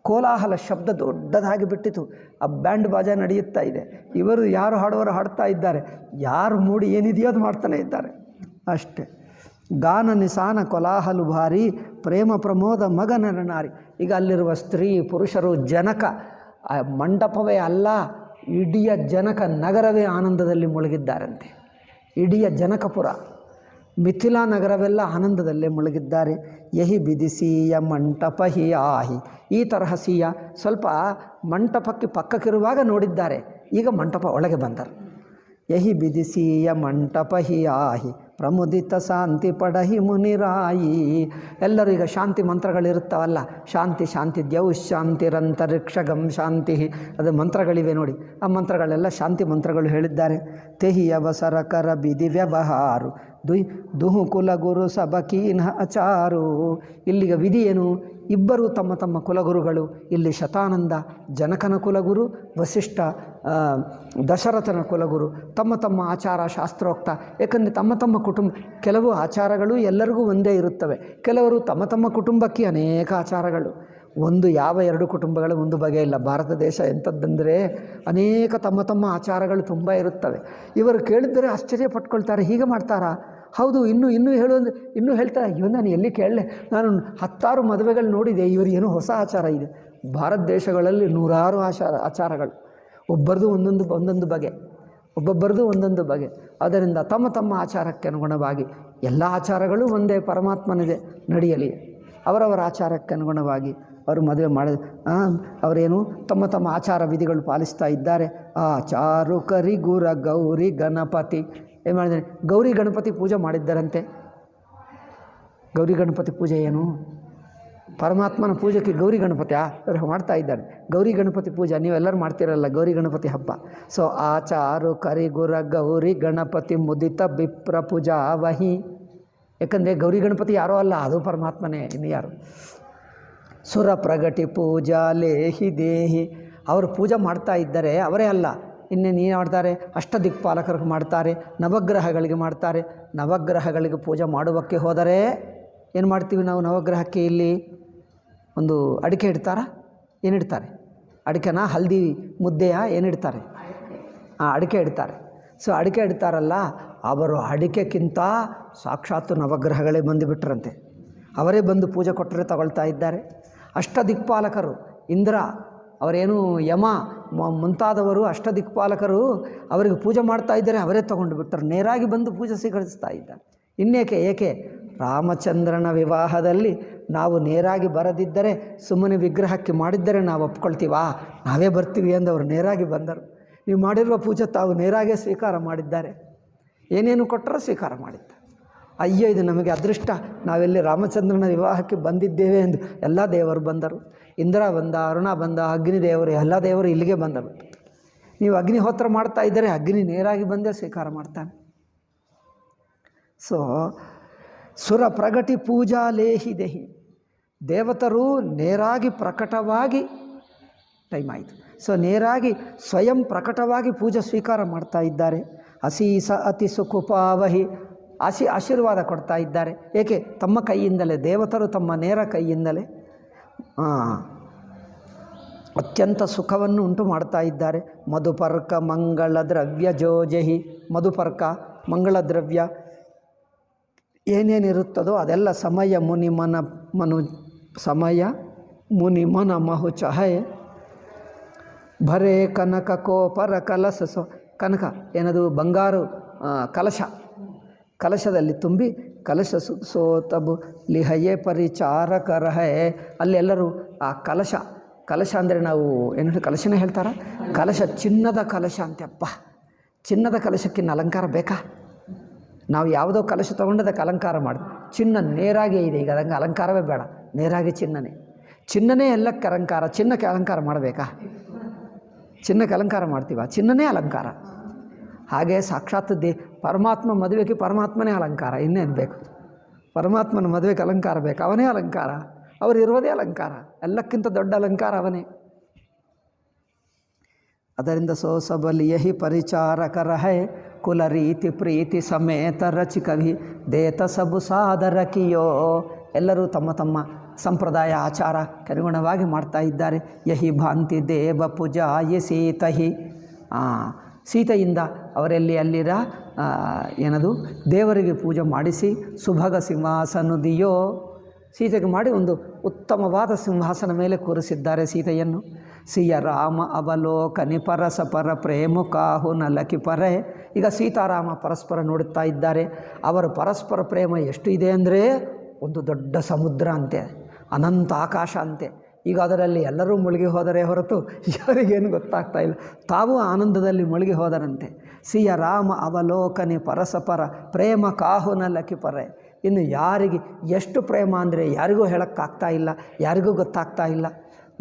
ಕೋಲಾಹಲ ಶಬ್ದ ದೊಡ್ಡದಾಗಿ ಬಿಟ್ಟಿತು. ಆ ಬ್ಯಾಂಡ್ ಬಾಜಾ ನಡೆಯುತ್ತಾ ಇದೆ. ಇವರು ಯಾರು ಹಾಡುವವರು ಹಾಡ್ತಾ ಇದ್ದಾರೆ, ಯಾರು ಮೂಡಿ ಏನಿದೆಯೋ ಅದು ಮಾಡ್ತಾನೆ ಇದ್ದಾರೆ ಅಷ್ಟೇ. ಗಾನ ನಿಸಾನ ಕೋಲಾಹಲು ಭಾರಿ ಪ್ರೇಮ ಪ್ರಮೋದ ಮಗನ ನಾರಿ. ಈಗ ಅಲ್ಲಿರುವ ಸ್ತ್ರೀ ಪುರುಷರು, ಜನಕ, ಮಂಟಪವೇ ಅಲ್ಲ, ಇಡೀ ಜನಕ ನಗರವೇ ಆನಂದದಲ್ಲಿ ಮುಳುಗಿದ್ದಾರಂತೆ. ಇಡೀ ಜನಕಪುರ, ಮಿಥಿಲಾ ನಗರವೆಲ್ಲ ಆನಂದದಲ್ಲೇ ಮುಳುಗಿದ್ದಾರೆ. ಯಹಿ ಬಿದಿಸೀಯ ಮಂಟಪ ಹಿ ಆಹಿ. ಈ ತರಹ ಸೀಯ ಸ್ವಲ್ಪ ಮಂಟಪಕ್ಕೆ ಪಕ್ಕಕ್ಕಿರುವಾಗ ನೋಡಿದ್ದಾರೆ, ಈಗ ಮಂಟಪ ಒಳಗೆ ಬಂದರು. ಯಹಿ ಬಿದಿಸೀಯ ಮಂಟಪ ಹಿ ಆಹಿ ಪ್ರಮುದಿತ ಶಾಂತಿ ಪಡಹಿ ಮುನಿರಾಯಿ. ಎಲ್ಲರೂ ಈಗ ಶಾಂತಿ ಮಂತ್ರಗಳಿರುತ್ತವಲ್ಲ, ಶಾಂತಿ ಶಾಂತಿ ದ್ಯೌ ಶಾಂತಿರಂತರಿಕ್ಷಗಂ ಶಾಂತಿ, ಅದು ಮಂತ್ರಗಳಿವೆ ನೋಡಿ. ಆ ಮಂತ್ರಗಳೆಲ್ಲ ಶಾಂತಿ ಮಂತ್ರಗಳು ಹೇಳಿದ್ದಾರೆ. ತೆಹಿ ಅವಸರ ಕರ ಬಿದಿ ವ್ಯವಹಾರು ದುಹು ಕುಲಗುರು ಸಬಕೀನ ಅಚಾರು. ಇಲ್ಲಿಗ ವಿಧಿ ಏನು? ಇಬ್ಬರು ತಮ್ಮ ತಮ್ಮ ಕುಲಗುರುಗಳು. ಇಲ್ಲಿ ಶತಾನಂದ ಜನಕನ ಕುಲಗುರು, ವಸಿಷ್ಠ ದಶರಥನ ಕುಲಗುರು. ತಮ್ಮ ತಮ್ಮ ಆಚಾರ ಶಾಸ್ತ್ರೋಕ್ತ. ಏಕೆಂದರೆ ತಮ್ಮ ತಮ್ಮ ಕುಟುಂಬ, ಕೆಲವು ಆಚಾರಗಳು ಎಲ್ಲರಿಗೂ ಒಂದೇ ಇರುತ್ತವೆ. ಕೆಲವರು ತಮ್ಮ ತಮ್ಮ ಕುಟುಂಬಕ್ಕೆ ಅನೇಕ ಆಚಾರಗಳು. ಒಂದು ಯಾವ 2 ಕುಟುಂಬಗಳು ಒಂದು ಬಗೆ ಇಲ್ಲ. ಭಾರತ ದೇಶ ಎಂಥದ್ದಂದರೆ ಅನೇಕ ತಮ್ಮ ತಮ್ಮ ಆಚಾರಗಳು ತುಂಬ ಇರುತ್ತವೆ. ಇವರು ಕೇಳಿದರೆ ಆಶ್ಚರ್ಯ ಪಟ್ಕೊಳ್ತಾರೆ, ಹೀಗೆ ಮಾಡ್ತಾರಾ? ಹೌದು, ಇನ್ನೂ ಹೇಳೋದು, ಇನ್ನೂ ಹೇಳ್ತಾರೆ, ಅಯ್ಯೋ ನಾನು ಎಲ್ಲಿ ಕೇಳಲೆ, ನಾನು 10 ಮದುವೆಗಳು ನೋಡಿದೆ, ಇವರು ಏನೋ ಹೊಸ ಆಚಾರ ಇದೆ. ಭಾರತ ದೇಶಗಳಲ್ಲಿ 100 ಆಚಾರಗಳು, ಒಬ್ಬರದು ಒಂದೊಂದು ಬಗೆ, ಒಬ್ಬೊಬ್ಬರದು ಒಂದೊಂದು ಬಗೆ. ಅದರಿಂದ ತಮ್ಮ ತಮ್ಮ ಆಚಾರಕ್ಕೆ ಅನುಗುಣವಾಗಿ ಎಲ್ಲ ಆಚಾರಗಳು ಒಂದೇ ಪರಮಾತ್ಮನಿದೆ ನಡೆಯಲಿ. ಅವರವರ ಆಚಾರಕ್ಕೆ ಅನುಗುಣವಾಗಿ ಅವರು ಮದುವೆ ಮಾಡಿದ ಅವರೇನು ತಮ್ಮ ತಮ್ಮ ಆಚಾರ ವಿಧಿಗಳು ಪಾಲಿಸ್ತಾ ಇದ್ದಾರೆ. ಆಚಾರು ಕರಿ ಗುರ ಗೌರಿ ಗಣಪತಿ ಏನು ಮಾಡಿದ್ದಾರೆ? ಗೌರಿ ಗಣಪತಿ ಪೂಜೆ ಮಾಡಿದ್ದಾರಂತೆ. ಗೌರಿ ಗಣಪತಿ ಪೂಜೆ ಏನು? ಪರಮಾತ್ಮನ ಪೂಜೆಗೆ ಗೌರಿ ಗಣಪತಿ ಇವರು ಮಾಡ್ತಾ ಇದ್ದಾರೆ. ಗೌರಿ ಗಣಪತಿ ಪೂಜೆ ನೀವೆಲ್ಲರೂ ಮಾಡ್ತಿರಲ್ಲ, ಗೌರಿ ಗಣಪತಿ ಹಬ್ಬ. ಸೊ ಆಚಾರು ಕರಿ ಗುರ ಗೌರಿ ಗಣಪತಿ ಮುದಿತ ಬಿಪ್ರ ಪೂಜಾ ವಹಿ. ಯಾಕಂದರೆ ಗೌರಿ ಗಣಪತಿ ಯಾರೋ ಅಲ್ಲ, ಅದು ಪರಮಾತ್ಮನೇ, ಇನ್ನು ಯಾರು? ಸುರ ಪ್ರಗಟಿ ಪೂಜಾ ಲೇಹಿ ದೇಹಿ. ಅವರು ಪೂಜೆ ಮಾಡ್ತಾ ಇದ್ದಾರೆ, ಅವರೇ ಅಲ್ಲ, ಇನ್ನೇನು ಏನು ಮಾಡ್ತಾರೆ, ಅಷ್ಟದಿಕ್ಪಾಲಕರಿಗೆ ಮಾಡ್ತಾರೆ, ನವಗ್ರಹಗಳಿಗೆ ಮಾಡ್ತಾರೆ. ನವಗ್ರಹಗಳಿಗೆ ಪೂಜೆ ಮಾಡುವಕ್ಕೆ ಹೋದರೆ ಏನು ಮಾಡ್ತೀವಿ ನಾವು? ನವಗ್ರಹಕ್ಕೆ ಇಲ್ಲಿ ಒಂದು ಅಡಿಕೆ ಇಡ್ತಾರಾ? ಏನಿಡ್ತಾರೆ? ಅಡಿಕೆನ ಹಲ್ದಿ ಮುದ್ದೆಯ ಏನಿಡ್ತಾರೆ? ಅಡಿಕೆ ಇಡ್ತಾರೆ. ಸೊ ಅಡಿಕೆ ಇಡ್ತಾರಲ್ಲ, ಅವರು ಅಡಿಕೆಕ್ಕಿಂತ ಸಾಕ್ಷಾತ್ತು ನವಗ್ರಹಗಳೇ ಬಂದುಬಿಟ್ರಂತೆ. ಅವರೇ ಬಂದು ಪೂಜೆ ಕೊಟ್ಟರೆ ತಗೊಳ್ತಾ ಇದ್ದಾರೆ. ಅಷ್ಟದಿಕ್ಪಾಲಕರು, ಇಂದ್ರ ಅವರೇನು, ಯಮ ಮುಂತಾದವರು ಅಷ್ಟದಿಕ್ಪಾಲಕರು ಅವರಿಗೆ ಪೂಜೆ ಮಾಡ್ತಾ ಇದ್ದಾರೆ, ಅವರೇ ತೊಗೊಂಡು ಬಿಟ್ಟರು, ನೇರಾಗಿ ಬಂದು ಪೂಜೆ ಸ್ವೀಕರಿಸ್ತಾ ಇದ್ದಾರೆ. ಇನ್ನೇಕೆ? ಏಕೆ? ರಾಮಚಂದ್ರನ ವಿವಾಹದಲ್ಲಿ ನಾವು ನೇರಾಗಿ ಬರದಿದ್ದರೆ, ಸುಮ್ಮನೆ ವಿಗ್ರಹಕ್ಕೆ ಮಾಡಿದ್ದರೆ ನಾವು ಒಪ್ಕೊಳ್ತೀವಾ? ನಾವೇ ಬರ್ತೀವಿ ಅಂದವರು ನೇರಾಗಿ ಬಂದರು. ನೀವು ಮಾಡಿರುವ ಪೂಜೆ ತಾವು ನೇರಾಗೇ ಸ್ವೀಕಾರ ಮಾಡಿದ್ದಾರೆ. ಏನೇನು ಕೊಟ್ಟರೂ ಸ್ವೀಕಾರ ಮಾಡಿದ್ದಾರೆ. ಅಯ್ಯೋ, ಇದು ನಮಗೆ ಅದೃಷ್ಟ, ನಾವೆಲ್ಲಿ ರಾಮಚಂದ್ರನ ವಿವಾಹಕ್ಕೆ ಬಂದಿದ್ದೇವೆ ಎಂದು ಎಲ್ಲ ದೇವರು ಬಂದರು. ಇಂದ್ರ ಬಂದ, ಅರುಣ ಬಂದ, ಅಗ್ನಿ ದೇವರು, ಎಲ್ಲ ದೇವರು ಇಲ್ಲಿಗೆ ಬಂದರು. ನೀವು ಅಗ್ನಿಹೋತ್ರ ಮಾಡ್ತಾ ಇದ್ದರೆ ಅಗ್ನಿ ನೇರಾಗಿ ಬಂದೇ ಸ್ವೀಕಾರ ಮಾಡ್ತಾನೆ. ಸೊ ಸುರ ಪ್ರಗಟಿ ಪೂಜಾ ಲೇಹಿ ದೇಹಿ, ದೇವತರು ನೇರಾಗಿ ಪ್ರಕಟವಾಗಿ ಟೈಮ್ ಆಯಿತು. ಸೊ ನೇರಾಗಿ ಸ್ವಯಂ ಪ್ರಕಟವಾಗಿ ಪೂಜೆ ಸ್ವೀಕಾರ ಮಾಡ್ತಾ ಇದ್ದಾರೆ. ಅಸೀಸ ಅತಿ ಸುಕುಪಾವಹಿ, ಆಶೀರ್ವಾದ ಕೊಡ್ತಾ ಇದ್ದಾರೆ. ಏಕೆ? ತಮ್ಮ ಕೈಯಿಂದಲೇ, ದೇವತರು ತಮ್ಮ ನೇರ ಕೈಯಿಂದಲೇ ಅತ್ಯಂತ ಸುಖವನ್ನು ಉಂಟು ಮಾಡ್ತಾ ಇದ್ದಾರೆ. ಮಧುಪರ್ಕ ಮಂಗಳ ದ್ರವ್ಯ ಜೋಜಹಿ, ಮಧುಪರ್ಕ ಮಂಗಳ ದ್ರವ್ಯ ಏನೇನಿರುತ್ತದೋ ಅದೆಲ್ಲ ಸಮಯ ಮುನಿ ಮನ ಮಹು ಚಹೆ ಭರೆ ಕನಕ ಕೋಪರ ಕಲಶ. ಕನಕ ಏನದು? ಬಂಗಾರು ಕಲಶದಲ್ಲಿ ತುಂಬಿ ಕಲಶ ಸೋತಬು ಲಿಹಯೇ ಪರಿಚಾರಕರಹೆ. ಅಲ್ಲೆಲ್ಲರೂ ಆ ಕಲಶ ಅಂದರೆ ನಾವು ಏನು ಕಲಶನೇ ಹೇಳ್ತಾರ? ಕಲಶ, ಚಿನ್ನದ ಕಲಶ ಅಂತೆಪ್ಪ. ಚಿನ್ನದ ಕಲಶಕ್ಕಿನ್ನ ಅಲಂಕಾರ ಬೇಕಾ? ನಾವು ಯಾವುದೋ ಕಲಶ ತೊಗೊಂಡದಕ್ಕೆ ಅಲಂಕಾರ ಮಾಡಿ, ಚಿನ್ನ ನೇರಾಗೇ ಇದೆ. ಈಗ ಅದಂಗೆ ಅಲಂಕಾರವೇ ಬೇಡ, ನೇರಾಗಿ ಚಿನ್ನನೇ ಎಲ್ಲಕ್ಕೆ ಅಲಂಕಾರ. ಚಿನ್ನಕ್ಕೆ ಅಲಂಕಾರ ಮಾಡಬೇಕಾ? ಚಿನ್ನಕ್ಕೆ ಅಲಂಕಾರ ಮಾಡ್ತೀವ? ಚಿನ್ನನೇ ಅಲಂಕಾರ. ಹಾಗೆ ಸಾಕ್ಷಾತ್ ಪರಮಾತ್ಮ ಮದುವೆಗೆ ಪರಮಾತ್ಮನೇ ಅಲಂಕಾರ, ಇನ್ನೇನು ಬೇಕು? ಪರಮಾತ್ಮನ ಮದುವೆಗೆ ಅಲಂಕಾರ ಬೇಕು, ಅವನೇ ಅಲಂಕಾರ. ಅವರು ಇರೋದೇ ಅಲಂಕಾರ, ಎಲ್ಲಕ್ಕಿಂತ ದೊಡ್ಡ ಅಲಂಕಾರ ಅವನೇ. ಅದರಿಂದ ಸೋಸಬಲಿಯಹಿ ಪರಿಚಾರಕರ ಹೈ ಕುಲ ರೀತಿ ಪ್ರೀತಿ ಸಮೇತ ರಚಿ ಕವಿ ದೇತ ಸಬು ಸಾದರ ಕಿಯೋ. ಎಲ್ಲರೂ ತಮ್ಮ ತಮ್ಮ ಸಂಪ್ರದಾಯ ಆಚಾರಕ್ಕೆ ಅನುಗುಣವಾಗಿ ಮಾಡ್ತಾ ಇದ್ದಾರೆ. ಯಹಿ ಭಾಂತಿ ದೇವ ಪೂಜಾಯಿ ಸೀತಹಿ, ಸೀತೆಯಿಂದ ಅವರಲ್ಲಿ ಅಲ್ಲಿರ ಏನದು ದೇವರಿಗೆ ಪೂಜೆ ಮಾಡಿಸಿ ಸುಭಗ ಸಿಂಹಾಸನುದಿಯೋ, ಸೀತೆಗೆ ಮಾಡಿ ಒಂದು ಉತ್ತಮವಾದ ಸಿಂಹಾಸನ ಮೇಲೆ ಕೂರಿಸಿದ್ದಾರೆ ಸೀತೆಯನ್ನು. ಸಿಯ ರಾಮ ಅವಲೋಕನಿ ಪರಸಪರ ಪ್ರೇಮುಕಾಹು ನಲಕಿ ಪರೆ. ಈಗ ಸೀತಾರಾಮ ಪರಸ್ಪರ ನೋಡುತ್ತಾ ಇದ್ದಾರೆ. ಅವರ ಪರಸ್ಪರ ಪ್ರೇಮ ಎಷ್ಟು ಇದೆ ಅಂದರೆ ಒಂದು ದೊಡ್ಡ ಸಮುದ್ರ ಅಂತೆ, ಅನಂತ ಆಕಾಶ ಅಂತೆ. ಈಗ ಅದರಲ್ಲಿ ಎಲ್ಲರೂ ಮುಳುಗಿ ಹೋದರೆ ಹೊರತು ಯಾರಿಗೇನು ಗೊತ್ತಾಗ್ತಾ ಇಲ್ಲ, ತಾವೂ ಆನಂದದಲ್ಲಿ ಮುಳುಗಿ ಹೋದರಂತೆ. ಸಿಯ ರಾಮ ಅವಲೋಕನಿ ಪರಸಪರ ಪ್ರೇಮ ಕಾಹುನ ಲಕಿ ಪರೆ. ಇನ್ನು ಯಾರಿಗೆ ಎಷ್ಟು ಪ್ರೇಮ ಅಂದರೆ ಯಾರಿಗೂ ಹೇಳೋಕ್ಕಾಗ್ತಾ ಇಲ್ಲ, ಯಾರಿಗೂ ಗೊತ್ತಾಗ್ತಾ ಇಲ್ಲ.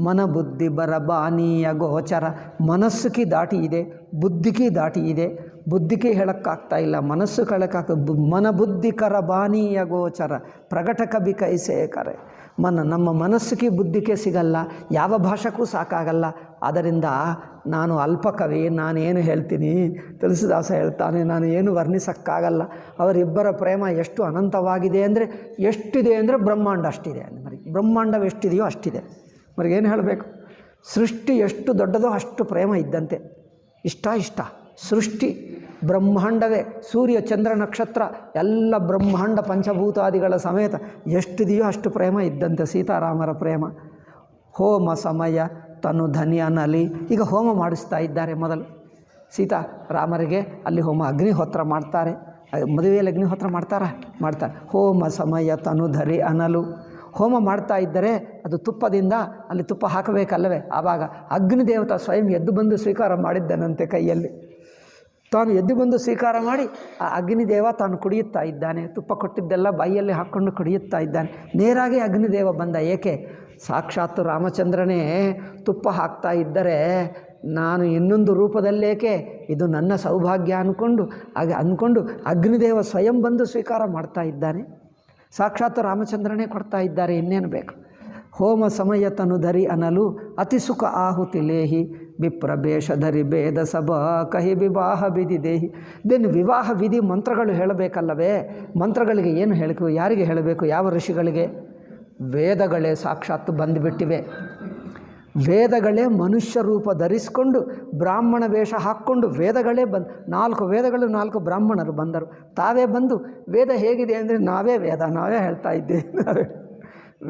ಮನ ಬುದ್ಧಿ ಬರಬಾನೀಯ ಗೋಚರ, ಮನಸ್ಸುಕಿ ದಾಟಿ ಇದೆ, ಬುದ್ಧಿಕಿ ದಾಟಿ ಇದೆ. ಬುದ್ಧಿಗೆ ಹೇಳೋಕ್ಕಾಗ್ತಾ ಇಲ್ಲ, ಮನಸ್ಸು ಕಳಕಾಗ್ತದೆ. ಮನ ಬುದ್ಧಿ ಕರ ಬಾನೀಯ ಗೋಚರ ಪ್ರಗಟ ಕಬಿ ಕೈಸೇ ಕರೆ. ನಮ್ಮ ಮನಸ್ಸಿಗೆ ಬುದ್ಧಿಗೆ ಸಿಗಲ್ಲ, ಯಾವ ಭಾಷೆಗೂ ಸಾಕಾಗಲ್ಲ. ಆದ್ದರಿಂದ ನಾನು ಅಲ್ಪ ಕವಿ, ನಾನೇನು ಹೇಳ್ತೀನಿ, ತುಳಸಿದಾಸ ಹೇಳ್ತಾನೆ, ನಾನು ಏನು ವರ್ಣಿಸೋಕ್ಕಾಗಲ್ಲ. ಅವರಿಬ್ಬರ ಪ್ರೇಮ ಎಷ್ಟು ಅನಂತವಾಗಿದೆ ಅಂದರೆ, ಎಷ್ಟಿದೆ ಅಂದರೆ ಬ್ರಹ್ಮಾಂಡ ಅಷ್ಟಿದೆ. ಮರಿ ಬ್ರಹ್ಮಾಂಡವು ಎಷ್ಟಿದೆಯೋ ಅಷ್ಟಿದೆ. ಮರಿಗೇನು ಹೇಳಬೇಕು? ಸೃಷ್ಟಿ ಎಷ್ಟು ದೊಡ್ಡದೋ ಅಷ್ಟು ಪ್ರೇಮ ಇದ್ದಂತೆ. ಇಷ್ಟ ಸೃಷ್ಟಿ ಬ್ರಹ್ಮಾಂಡವೇ, ಸೂರ್ಯ ಚಂದ್ರ ನಕ್ಷತ್ರ ಎಲ್ಲ ಬ್ರಹ್ಮಾಂಡ ಪಂಚಭೂತಾದಿಗಳ ಸಮೇತ ಎಷ್ಟಿದೆಯೋ ಅಷ್ಟು ಪ್ರೇಮ ಇದ್ದಂತೆ ಸೀತಾರಾಮರ ಪ್ರೇಮ. ಹೋಮ ಸಮಯ ತನು ಧನಿ ಅನಲಿ. ಈಗ ಹೋಮ ಮಾಡಿಸ್ತಾ ಇದ್ದಾರೆ. ಮೊದಲು ಸೀತಾರಾಮರಿಗೆ ಅಲ್ಲಿ ಹೋಮ ಅಗ್ನಿಹೋತ್ರ ಮಾಡ್ತಾರೆ. ಮದುವೆಯಲ್ಲಿ ಅಗ್ನಿಹೋತ್ರ ಮಾಡ್ತಾರೆ. ಹೋಮ ಸಮಯ ತನು ಧರಿ ಅನಲು. ಹೋಮ ಮಾಡ್ತಾ ಇದ್ದರೆ ಅದು ತುಪ್ಪದಿಂದ, ಅಲ್ಲಿ ತುಪ್ಪ ಹಾಕಬೇಕಲ್ಲವೇ, ಆವಾಗ ಅಗ್ನಿದೇವತ ಸ್ವಯಂ ಎದ್ದು ಬಂದು ಸ್ವೀಕಾರ ಮಾಡಿದ್ದನಂತೆ. ಕೈಯಲ್ಲಿ ತಾನು ಎದ್ದು ಬಂದು ಸ್ವೀಕಾರ ಮಾಡಿ ಆ ಅಗ್ನಿದೇವ ತಾನು ಕುಡಿಯುತ್ತಾ ಇದ್ದಾನೆ. ತುಪ್ಪ ಕೊಟ್ಟಿದ್ದೆಲ್ಲ ಬಾಯಿಯಲ್ಲಿ ಹಾಕ್ಕೊಂಡು ಕುಡಿಯುತ್ತಾ ಇದ್ದಾನೆ. ನೇರಾಗಿ ಅಗ್ನಿದೇವ ಬಂದ. ಏಕೆ? ಸಾಕ್ಷಾತ್ ರಾಮಚಂದ್ರನೇ ತುಪ್ಪ ಹಾಕ್ತಾ ಇದ್ದರೆ ನಾನು ಇನ್ನೊಂದು ರೂಪದಲ್ಲೇಕೆ, ಇದು ನನ್ನ ಸೌಭಾಗ್ಯ ಅಂದ್ಕೊಂಡು ಅಗ್ನಿದೇವ ಸ್ವಯಂ ಬಂದು ಸ್ವೀಕಾರ ಮಾಡ್ತಾ ಇದ್ದಾನೆ. ಸಾಕ್ಷಾತ್ ರಾಮಚಂದ್ರನೇ ಕೊಡ್ತಾ ಇದ್ದಾರೆ, ಇನ್ನೇನು ಬೇಕು? ಹೋಮ ಸಮಯತನು ಧರಿ ಅನಲು ಅತಿ ಸುಖ ಆಹುತಿ ಲೇಹಿ ವಿಪ್ರಭೇಷ ಧರಿ ಭೇದ ಸಭಾ ಕಹಿ ವಿವಾಹ ವಿಧಿ ದೇಹಿ. ದೆನ್ ವಿವಾಹ ವಿಧಿ ಮಂತ್ರಗಳು ಹೇಳಬೇಕಲ್ಲವೇ? ಮಂತ್ರಗಳಿಗೆ ಏನು ಹೇಳಬೇಕು? ಯಾರಿಗೆ ಹೇಳಬೇಕು? ಯಾವ ಋಷಿಗಳಿಗೆ? ವೇದಗಳೇ ಸಾಕ್ಷಾತ್ ಬಂದುಬಿಟ್ಟಿವೆ. ವೇದಗಳೇ ಮನುಷ್ಯ ರೂಪ ಧರಿಸಿಕೊಂಡು ಬ್ರಾಹ್ಮಣ ವೇಷ ಹಾಕ್ಕೊಂಡು ವೇದಗಳೇ 4 ವೇದಗಳು 4 ಬ್ರಾಹ್ಮಣರು ಬಂದರು. ತಾವೇ ಬಂದು ವೇದ ಹೇಗಿದೆ ಅಂದರೆ ನಾವೇ ವೇದ, ನಾವೇ ಹೇಳ್ತಾ ಇದ್ದೇವೆ.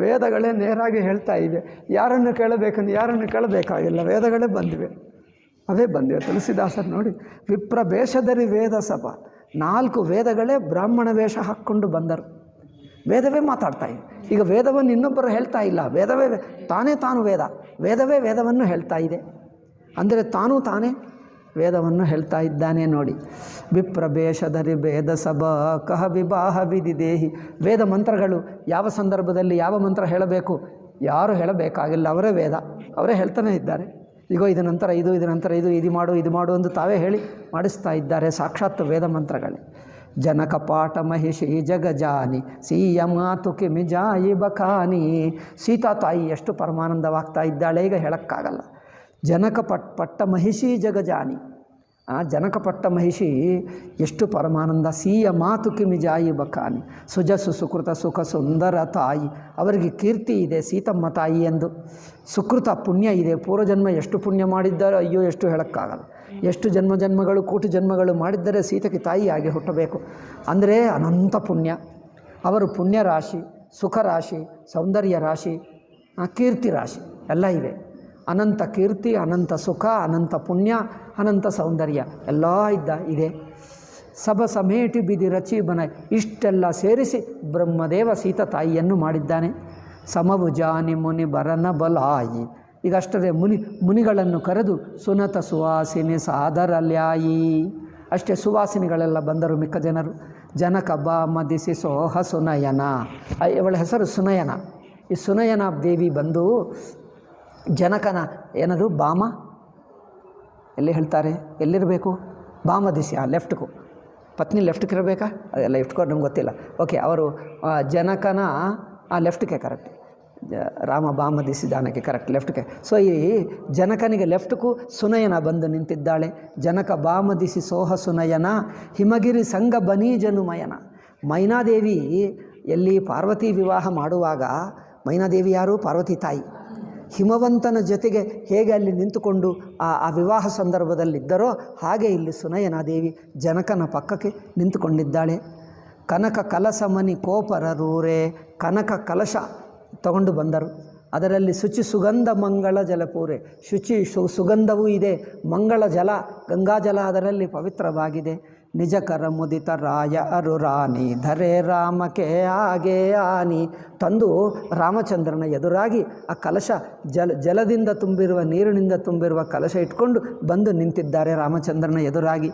ವೇದಗಳೇ ನೇರಾಗಿ ಹೇಳ್ತಾ ಇವೆ. ಯಾರನ್ನು ಕೇಳಬೇಕಂದ್ರೆ ಯಾರನ್ನು ಕೇಳಬೇಕಾಗಿಲ್ಲ, ವೇದಗಳೇ ಬಂದಿವೆ, ಅವೇ ಬಂದಿವೆ. ತುಳಸಿದಾಸರು ನೋಡಿ, ವಿಪ್ರಭೇಷಧರಿ ವೇದ ಸಭಾ, 4 ವೇದಗಳೇ ಬ್ರಾಹ್ಮಣ ವೇಷ ಹಾಕ್ಕೊಂಡು ಬಂದರು. ವೇದವೇ ಮಾತಾಡ್ತಾ ಇದೆ. ಈಗ ವೇದವನ್ನು ಇನ್ನೊಬ್ಬರು ಹೇಳ್ತಾ ಇಲ್ಲ, ವೇದವೇ ತಾನು ವೇದವೇ ವೇದವನ್ನು ಹೇಳ್ತಾ ಇದೆ. ಅಂದರೆ ತಾನೇ ವೇದವನ್ನು ಹೇಳ್ತಾ ಇದ್ದಾನೆ ನೋಡಿ. ವಿಪ್ರಭೇಷಧರಿ ವೇದ ಸಭಾ ಕಹ ವಿವಾಹ ವಿಧಿ ದೇಹಿ. ವೇದ ಮಂತ್ರಗಳು ಯಾವ ಸಂದರ್ಭದಲ್ಲಿ ಯಾವ ಮಂತ್ರ ಹೇಳಬೇಕು ಯಾರು ಹೇಳಬೇಕಾಗಿಲ್ಲ, ಅವರೇ ವೇದ, ಅವರೇ ಹೇಳ್ತಾನೆ ಇದ್ದಾರೆ. ಈಗ ಇದು ನಂತರ ಇದು ನಂತರ ಇದು ಮಾಡು ಎಂದು ತಾವೇ ಹೇಳಿ ಮಾಡಿಸ್ತಾ ಇದ್ದಾರೆ. ಸಾಕ್ಷಾತ್ ವೇದ ಮಂತ್ರಗಳೇ. ಜನಕ ಪಾಠ ಮಹಿಷಿ ಜಗಜಾನಿ ಸೀಯ ಮಾತು ಕಿಮಿಜಾಯಿ ಬಖಾನಿ. ಸೀತಾ ತಾಯಿ ಎಷ್ಟು ಪರಮಾನಂದವಾಗ್ತಾ ಇದ್ದಾಳೆ ಈಗ ಹೇಳೋಕ್ಕಾಗಲ್ಲ. ಜನಕ ಪಟ್ಟ ಮಹಿಷಿ ಜಗಜಾನಿ, ಜನಕಪಟ್ಟ ಮಹಿಷಿ ಎಷ್ಟು ಪರಮಾನಂದ. ಸೀಯ ಮಾತು ಕಿಮಿಜಾಯಿ ಬಖಾನಿ. ಸುಜಸು ಸುಕೃತ ಸುಖ ಸುಂದರ ತಾಯಿ. ಅವರಿಗೆ ಕೀರ್ತಿ ಇದೆ ಸೀತಮ್ಮ ತಾಯಿ ಎಂದು. ಸುಕೃತ ಪುಣ್ಯ ಇದೆ. ಪೂರ್ವಜನ್ಮ ಎಷ್ಟು ಪುಣ್ಯ ಮಾಡಿದ್ದಾರೋ ಅಯ್ಯೋ ಎಷ್ಟು ಹೇಳೋಕ್ಕಾಗಲ್ಲ. ಎಷ್ಟು ಜನ್ಮಗಳು ಕೋಟಿ ಜನ್ಮಗಳು ಮಾಡಿದ್ದರೆ ಸೀತೆಗೆ ತಾಯಿಯಾಗಿ ಹುಟ್ಟಬೇಕು ಅಂದರೆ ಅನಂತ ಪುಣ್ಯ. ಅವರು ಪುಣ್ಯ ರಾಶಿ, ಸುಖ ರಾಶಿ, ಸೌಂದರ್ಯ ರಾಶಿ, ಕೀರ್ತಿ ರಾಶಿ ಎಲ್ಲ ಇವೆ. ಅನಂತ ಕೀರ್ತಿ, ಅನಂತ ಸುಖ, ಅನಂತ ಪುಣ್ಯ, ಅನಂತ ಸೌಂದರ್ಯ ಎಲ್ಲ ಇದೆ. ಸಭ ಸಮೇಟಿ ಬಿದಿ ರಚಿ ಬನ. ಇಷ್ಟೆಲ್ಲ ಸೇರಿಸಿ ಬ್ರಹ್ಮದೇವ ಸೀತಾ ತಾಯಿಯನ್ನು ಮಾಡಿದ್ದಾನೆ. ಸಮವು ಜಾನಿ ಮುನಿ ಬರನ ಬಲಾಯಿ. ಈಗ ಅಷ್ಟರೇ ಮುನಿಗಳನ್ನು ಕರೆದು ಸುನತ ಸುವಾಸಿನಿ ಸಾದರಲ್ಯಾಯಿ. ಅಷ್ಟೇ ಸುವಾಸಿನಿಗಳೆಲ್ಲ ಬಂದರು ಮಿಕ್ಕ ಜನರು. ಜನಕ ಬಾ ಮದಿಸಿ ಸೋಹ ಸುನಯನ. ಇವಳ ಹೆಸರು ಸುನಯನ. ಈ ಸುನಯನ ದೇವಿ ಬಂದು ಜನಕನ ಏನದು ಬಾಮ ಎಲ್ಲಿ ಹೇಳ್ತಾರೆ, ಎಲ್ಲಿರಬೇಕು? ಬಾಮದಿಸಿ ಲೆಫ್ಟ್ಗೂ, ಪತ್ನಿ ಲೆಫ್ಟ್ಗೆ ಇರಬೇಕಾ? ಅದೆಲ್ಲ ಲೆಫ್ಟ್ಗೂ ನಮ್ಗೆ ಗೊತ್ತಿಲ್ಲ. ಓಕೆ, ಅವರು ಜನಕನ ಲೆಫ್ಟ್ಗೆ ಕರೆಕ್ಟ್. ರಾಮ ಬಾಮದಿಸಿ ಜಾನಕಿ ಕರೆಕ್ಟ್ ಲೆಫ್ಟ್ಗೆ. ಸೊ ಈ ಜನಕನಿಗೆ ಲೆಫ್ಟ್ಗೂ ಸುನಯನ ಬಂದು ನಿಂತಿದ್ದಾಳೆ. ಜನಕ ಬಾಮದಿಸಿ ಸೋಹ ಸುನಯನ ಹಿಮಗಿರಿ ಸಂಗ ಬನೀಜನುಮಯನ. ಮೈನಾದೇವಿ ಎಲ್ಲಿ ಪಾರ್ವತಿ ವಿವಾಹ ಮಾಡುವಾಗ, ಮೈನಾದೇವಿ ಯಾರು? ಪಾರ್ವತಿ ತಾಯಿ. ಹಿಮವಂತನ ಜೊತೆಗೆ ಹೇಗೆ ಅಲ್ಲಿ ನಿಂತುಕೊಂಡು ಆ ವಿವಾಹ ಸಂದರ್ಭದಲ್ಲಿದ್ದರೋ ಹಾಗೆ ಇಲ್ಲಿ ಸುನಯನಾದೇವಿ ಜನಕನ ಪಕ್ಕಕ್ಕೆ ನಿಂತುಕೊಂಡಿದ್ದಾಳೆ. ಕನಕ ಕಲಸ ಮನಿ ಕೋಪರರೂರೇ. ಕನಕ ಕಲಶ ತಗೊಂಡು ಬಂದರು. ಅದರಲ್ಲಿ ಶುಚಿ ಸುಗಂಧ ಮಂಗಳ ಜಲಪೂರೆ. ಸುಗಂಧವೂ ಇದೆ, ಮಂಗಳ ಜಲ ಗಂಗಾಜಲ ಅದರಲ್ಲಿ ಪವಿತ್ರವಾಗಿದೆ. ನಿಜಕರ ಮುದಿತ ರಾಯ ಅರುರಾನಿ ಧರೆ ರಾಮಕ್ಕೆ ಹಾಗೆ ಆನಿ. ತಂದು ರಾಮಚಂದ್ರನ ಎದುರಾಗಿ ಆ ಕಲಶ ಜಲದಿಂದ ತುಂಬಿರುವ, ನೀರಿನಿಂದ ತುಂಬಿರುವ ಕಲಶ ಇಟ್ಕೊಂಡು ಬಂದು ನಿಂತಿದ್ದಾರೆ ರಾಮಚಂದ್ರನ ಎದುರಾಗಿ.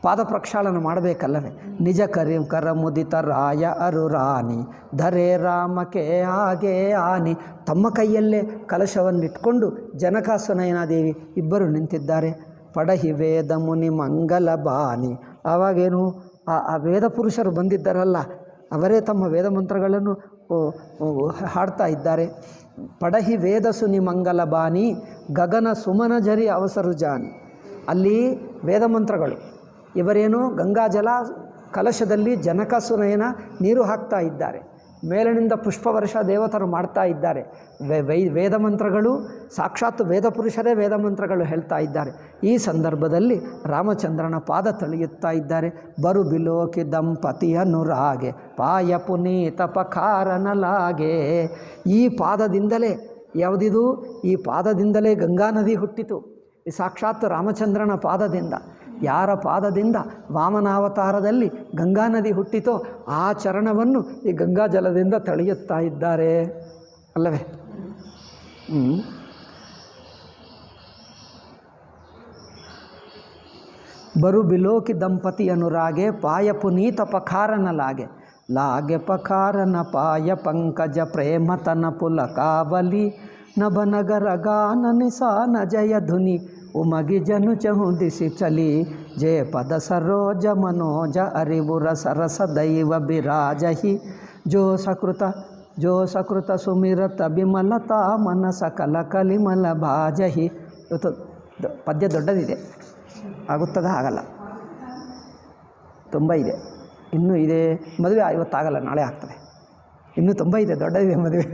ಪಾದ ಪ್ರಕ್ಷಾಳನ ಮಾಡಬೇಕಲ್ಲವೇ? ನಿಜ ಕರ ಮುದಿತ ರಾಯ ಅರುರಾನಿ ಧರೆ ರಾಮಕ್ಕೆ ಹಾಗೆ ಆನಿ. ತಮ್ಮ ಕೈಯಲ್ಲೇ ಕಲಶವನ್ನಿಟ್ಕೊಂಡು ಜನಕ ಸುನಯನಾದೇವಿ ಇಬ್ಬರು ನಿಂತಿದ್ದಾರೆ. ಪಡಹಿ ವೇದ ಮುನಿ ಮಂಗಲ ಬಾನಿ. ಆವಾಗೇನು ಆ ವೇದ ಪುರುಷರು ಬಂದಿದ್ದಾರಲ್ಲ, ಅವರೇ ತಮ್ಮ ವೇದ ಮಂತ್ರಗಳನ್ನು ಹಾಡ್ತಾ ಇದ್ದಾರೆ. ಪಡಹಿ ವೇದ ಸುನಿ ಮಂಗಲ ಬಾನಿ ಗಗನ ಸುಮನ ಜರಿ ಅವಸರು ಜಾನಿ. ಅಲ್ಲಿ ವೇದ ಮಂತ್ರಗಳು. ಇವರೇನು ಗಂಗಾಜಲ ಕಲಶದಲ್ಲಿ ಜನಕ ಸುನಯನ ನೀರು ಹಾಕ್ತಾ ಇದ್ದಾರೆ. ಮೇಲಿನಿಂದ ಪುಷ್ಪವರ್ಷ ದೇವತರು ಮಾಡ್ತಾ ಇದ್ದಾರೆ. ವೇದ ಮಂತ್ರಗಳು ಸಾಕ್ಷಾತ್ ವೇದ ಪುರುಷರೇ ವೇದ ಮಂತ್ರಗಳು ಹೇಳ್ತಾ ಇದ್ದಾರೆ. ಈ ಸಂದರ್ಭದಲ್ಲಿ ರಾಮಚಂದ್ರನ ಪಾದ ತಳೆಯುತ್ತಾ ಇದ್ದಾರೆ. ಬರು ಬಿಲೋಕಿ ದಂಪತಿಯನುರಾಗೆ ಪಾಯ ಪುನೀತ ಪಖಾರನಲಾಗೆ. ಈ ಪಾದದಿಂದಲೇ ಯಾವುದಿದು? ಈ ಪಾದದಿಂದಲೇ ಗಂಗಾ ನದಿ ಹುಟ್ಟಿತು. ಈ ಸಾಕ್ಷಾತ್ ರಾಮಚಂದ್ರನ ಪಾದದಿಂದ. ಯಾರ ಪಾದದಿಂದ ವಾಮನಾವತಾರದಲ್ಲಿ ಗಂಗಾ ನದಿ ಹುಟ್ಟಿತೋ ಆ ಚರಣವನ್ನು ಈ ಗಂಗಾ ಜಲದಿಂದ ತಳೆಯುತ್ತಾ ಇದ್ದಾರೆ ಅಲ್ಲವೇ? ಬರು ಬಿಲೋಕಿ ದಂಪತಿ ಅನುರಾಗೆ ಪಾಯ ಪುನೀತ ಪಖಾರನಲಾಗೆ. ಲಾಗೆ ಪಖಾರನ ಪಾಯ ಪಂಕಜ ಪ್ರೇಮತನ ಪುಲಕಾವಲಿ ನಭನಗರ ಗಾನ ನಿಸಾನ ಜಯ ಧುನಿ ಉಮಗಿ ಜನು ಚಹುದಿಸಿ ಚಲಿ ಜಯ ಪದ ಸರೋಜ ಮನೋಜ ಅರಿವುರ ಸರಸ ದೈವ ಬಿರಾಜಹಿ ಜೋ ಸಕೃತ ಜೋ ಸಕೃತ ಸುಮಿರತ ಬಿಮಲತಾ ಮನಸ ಕಲ ಕಲಿಮಲ ಭಾಜಹಿ. ಇವತ್ತು ಪದ್ಯ ದೊಡ್ಡದಿದೆ, ಆಗುತ್ತದ ಆಗಲ್ಲ, ತುಂಬ ಇದೆ, ಇನ್ನೂ ಇದೆ. ಮದುವೆ ಇವತ್ತಾಗಲ್ಲ, ನಾಳೆ ಆಗ್ತದೆ. ಇನ್ನೂ ತುಂಬ ಇದೆ, ದೊಡ್ಡದಿದೆ ಮದುವೆ.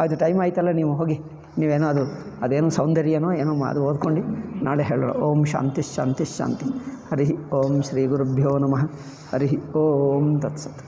ಅದು ಟೈಮ್ ಆಯ್ತಲ್ಲ, ನೀವು ಹೋಗಿ ನೀವೇನೋ ಅದೇನೋ ಸೌಂದರ್ಯನೋ ಏನೋ ಅದು ಓದ್ಕೊಂಡು ನಾಳೆ ಹೇಳೋಣ. ಓಂ ಶಾಂತಿ ಶಾಂತಿ ಶಾಂತಿ. ಹರಿ ಓಂ ಶ್ರೀ ಗುರುಭ್ಯೋ ನಮಃ. ಹರಿ ಓಂ ತತ್ಸತ್.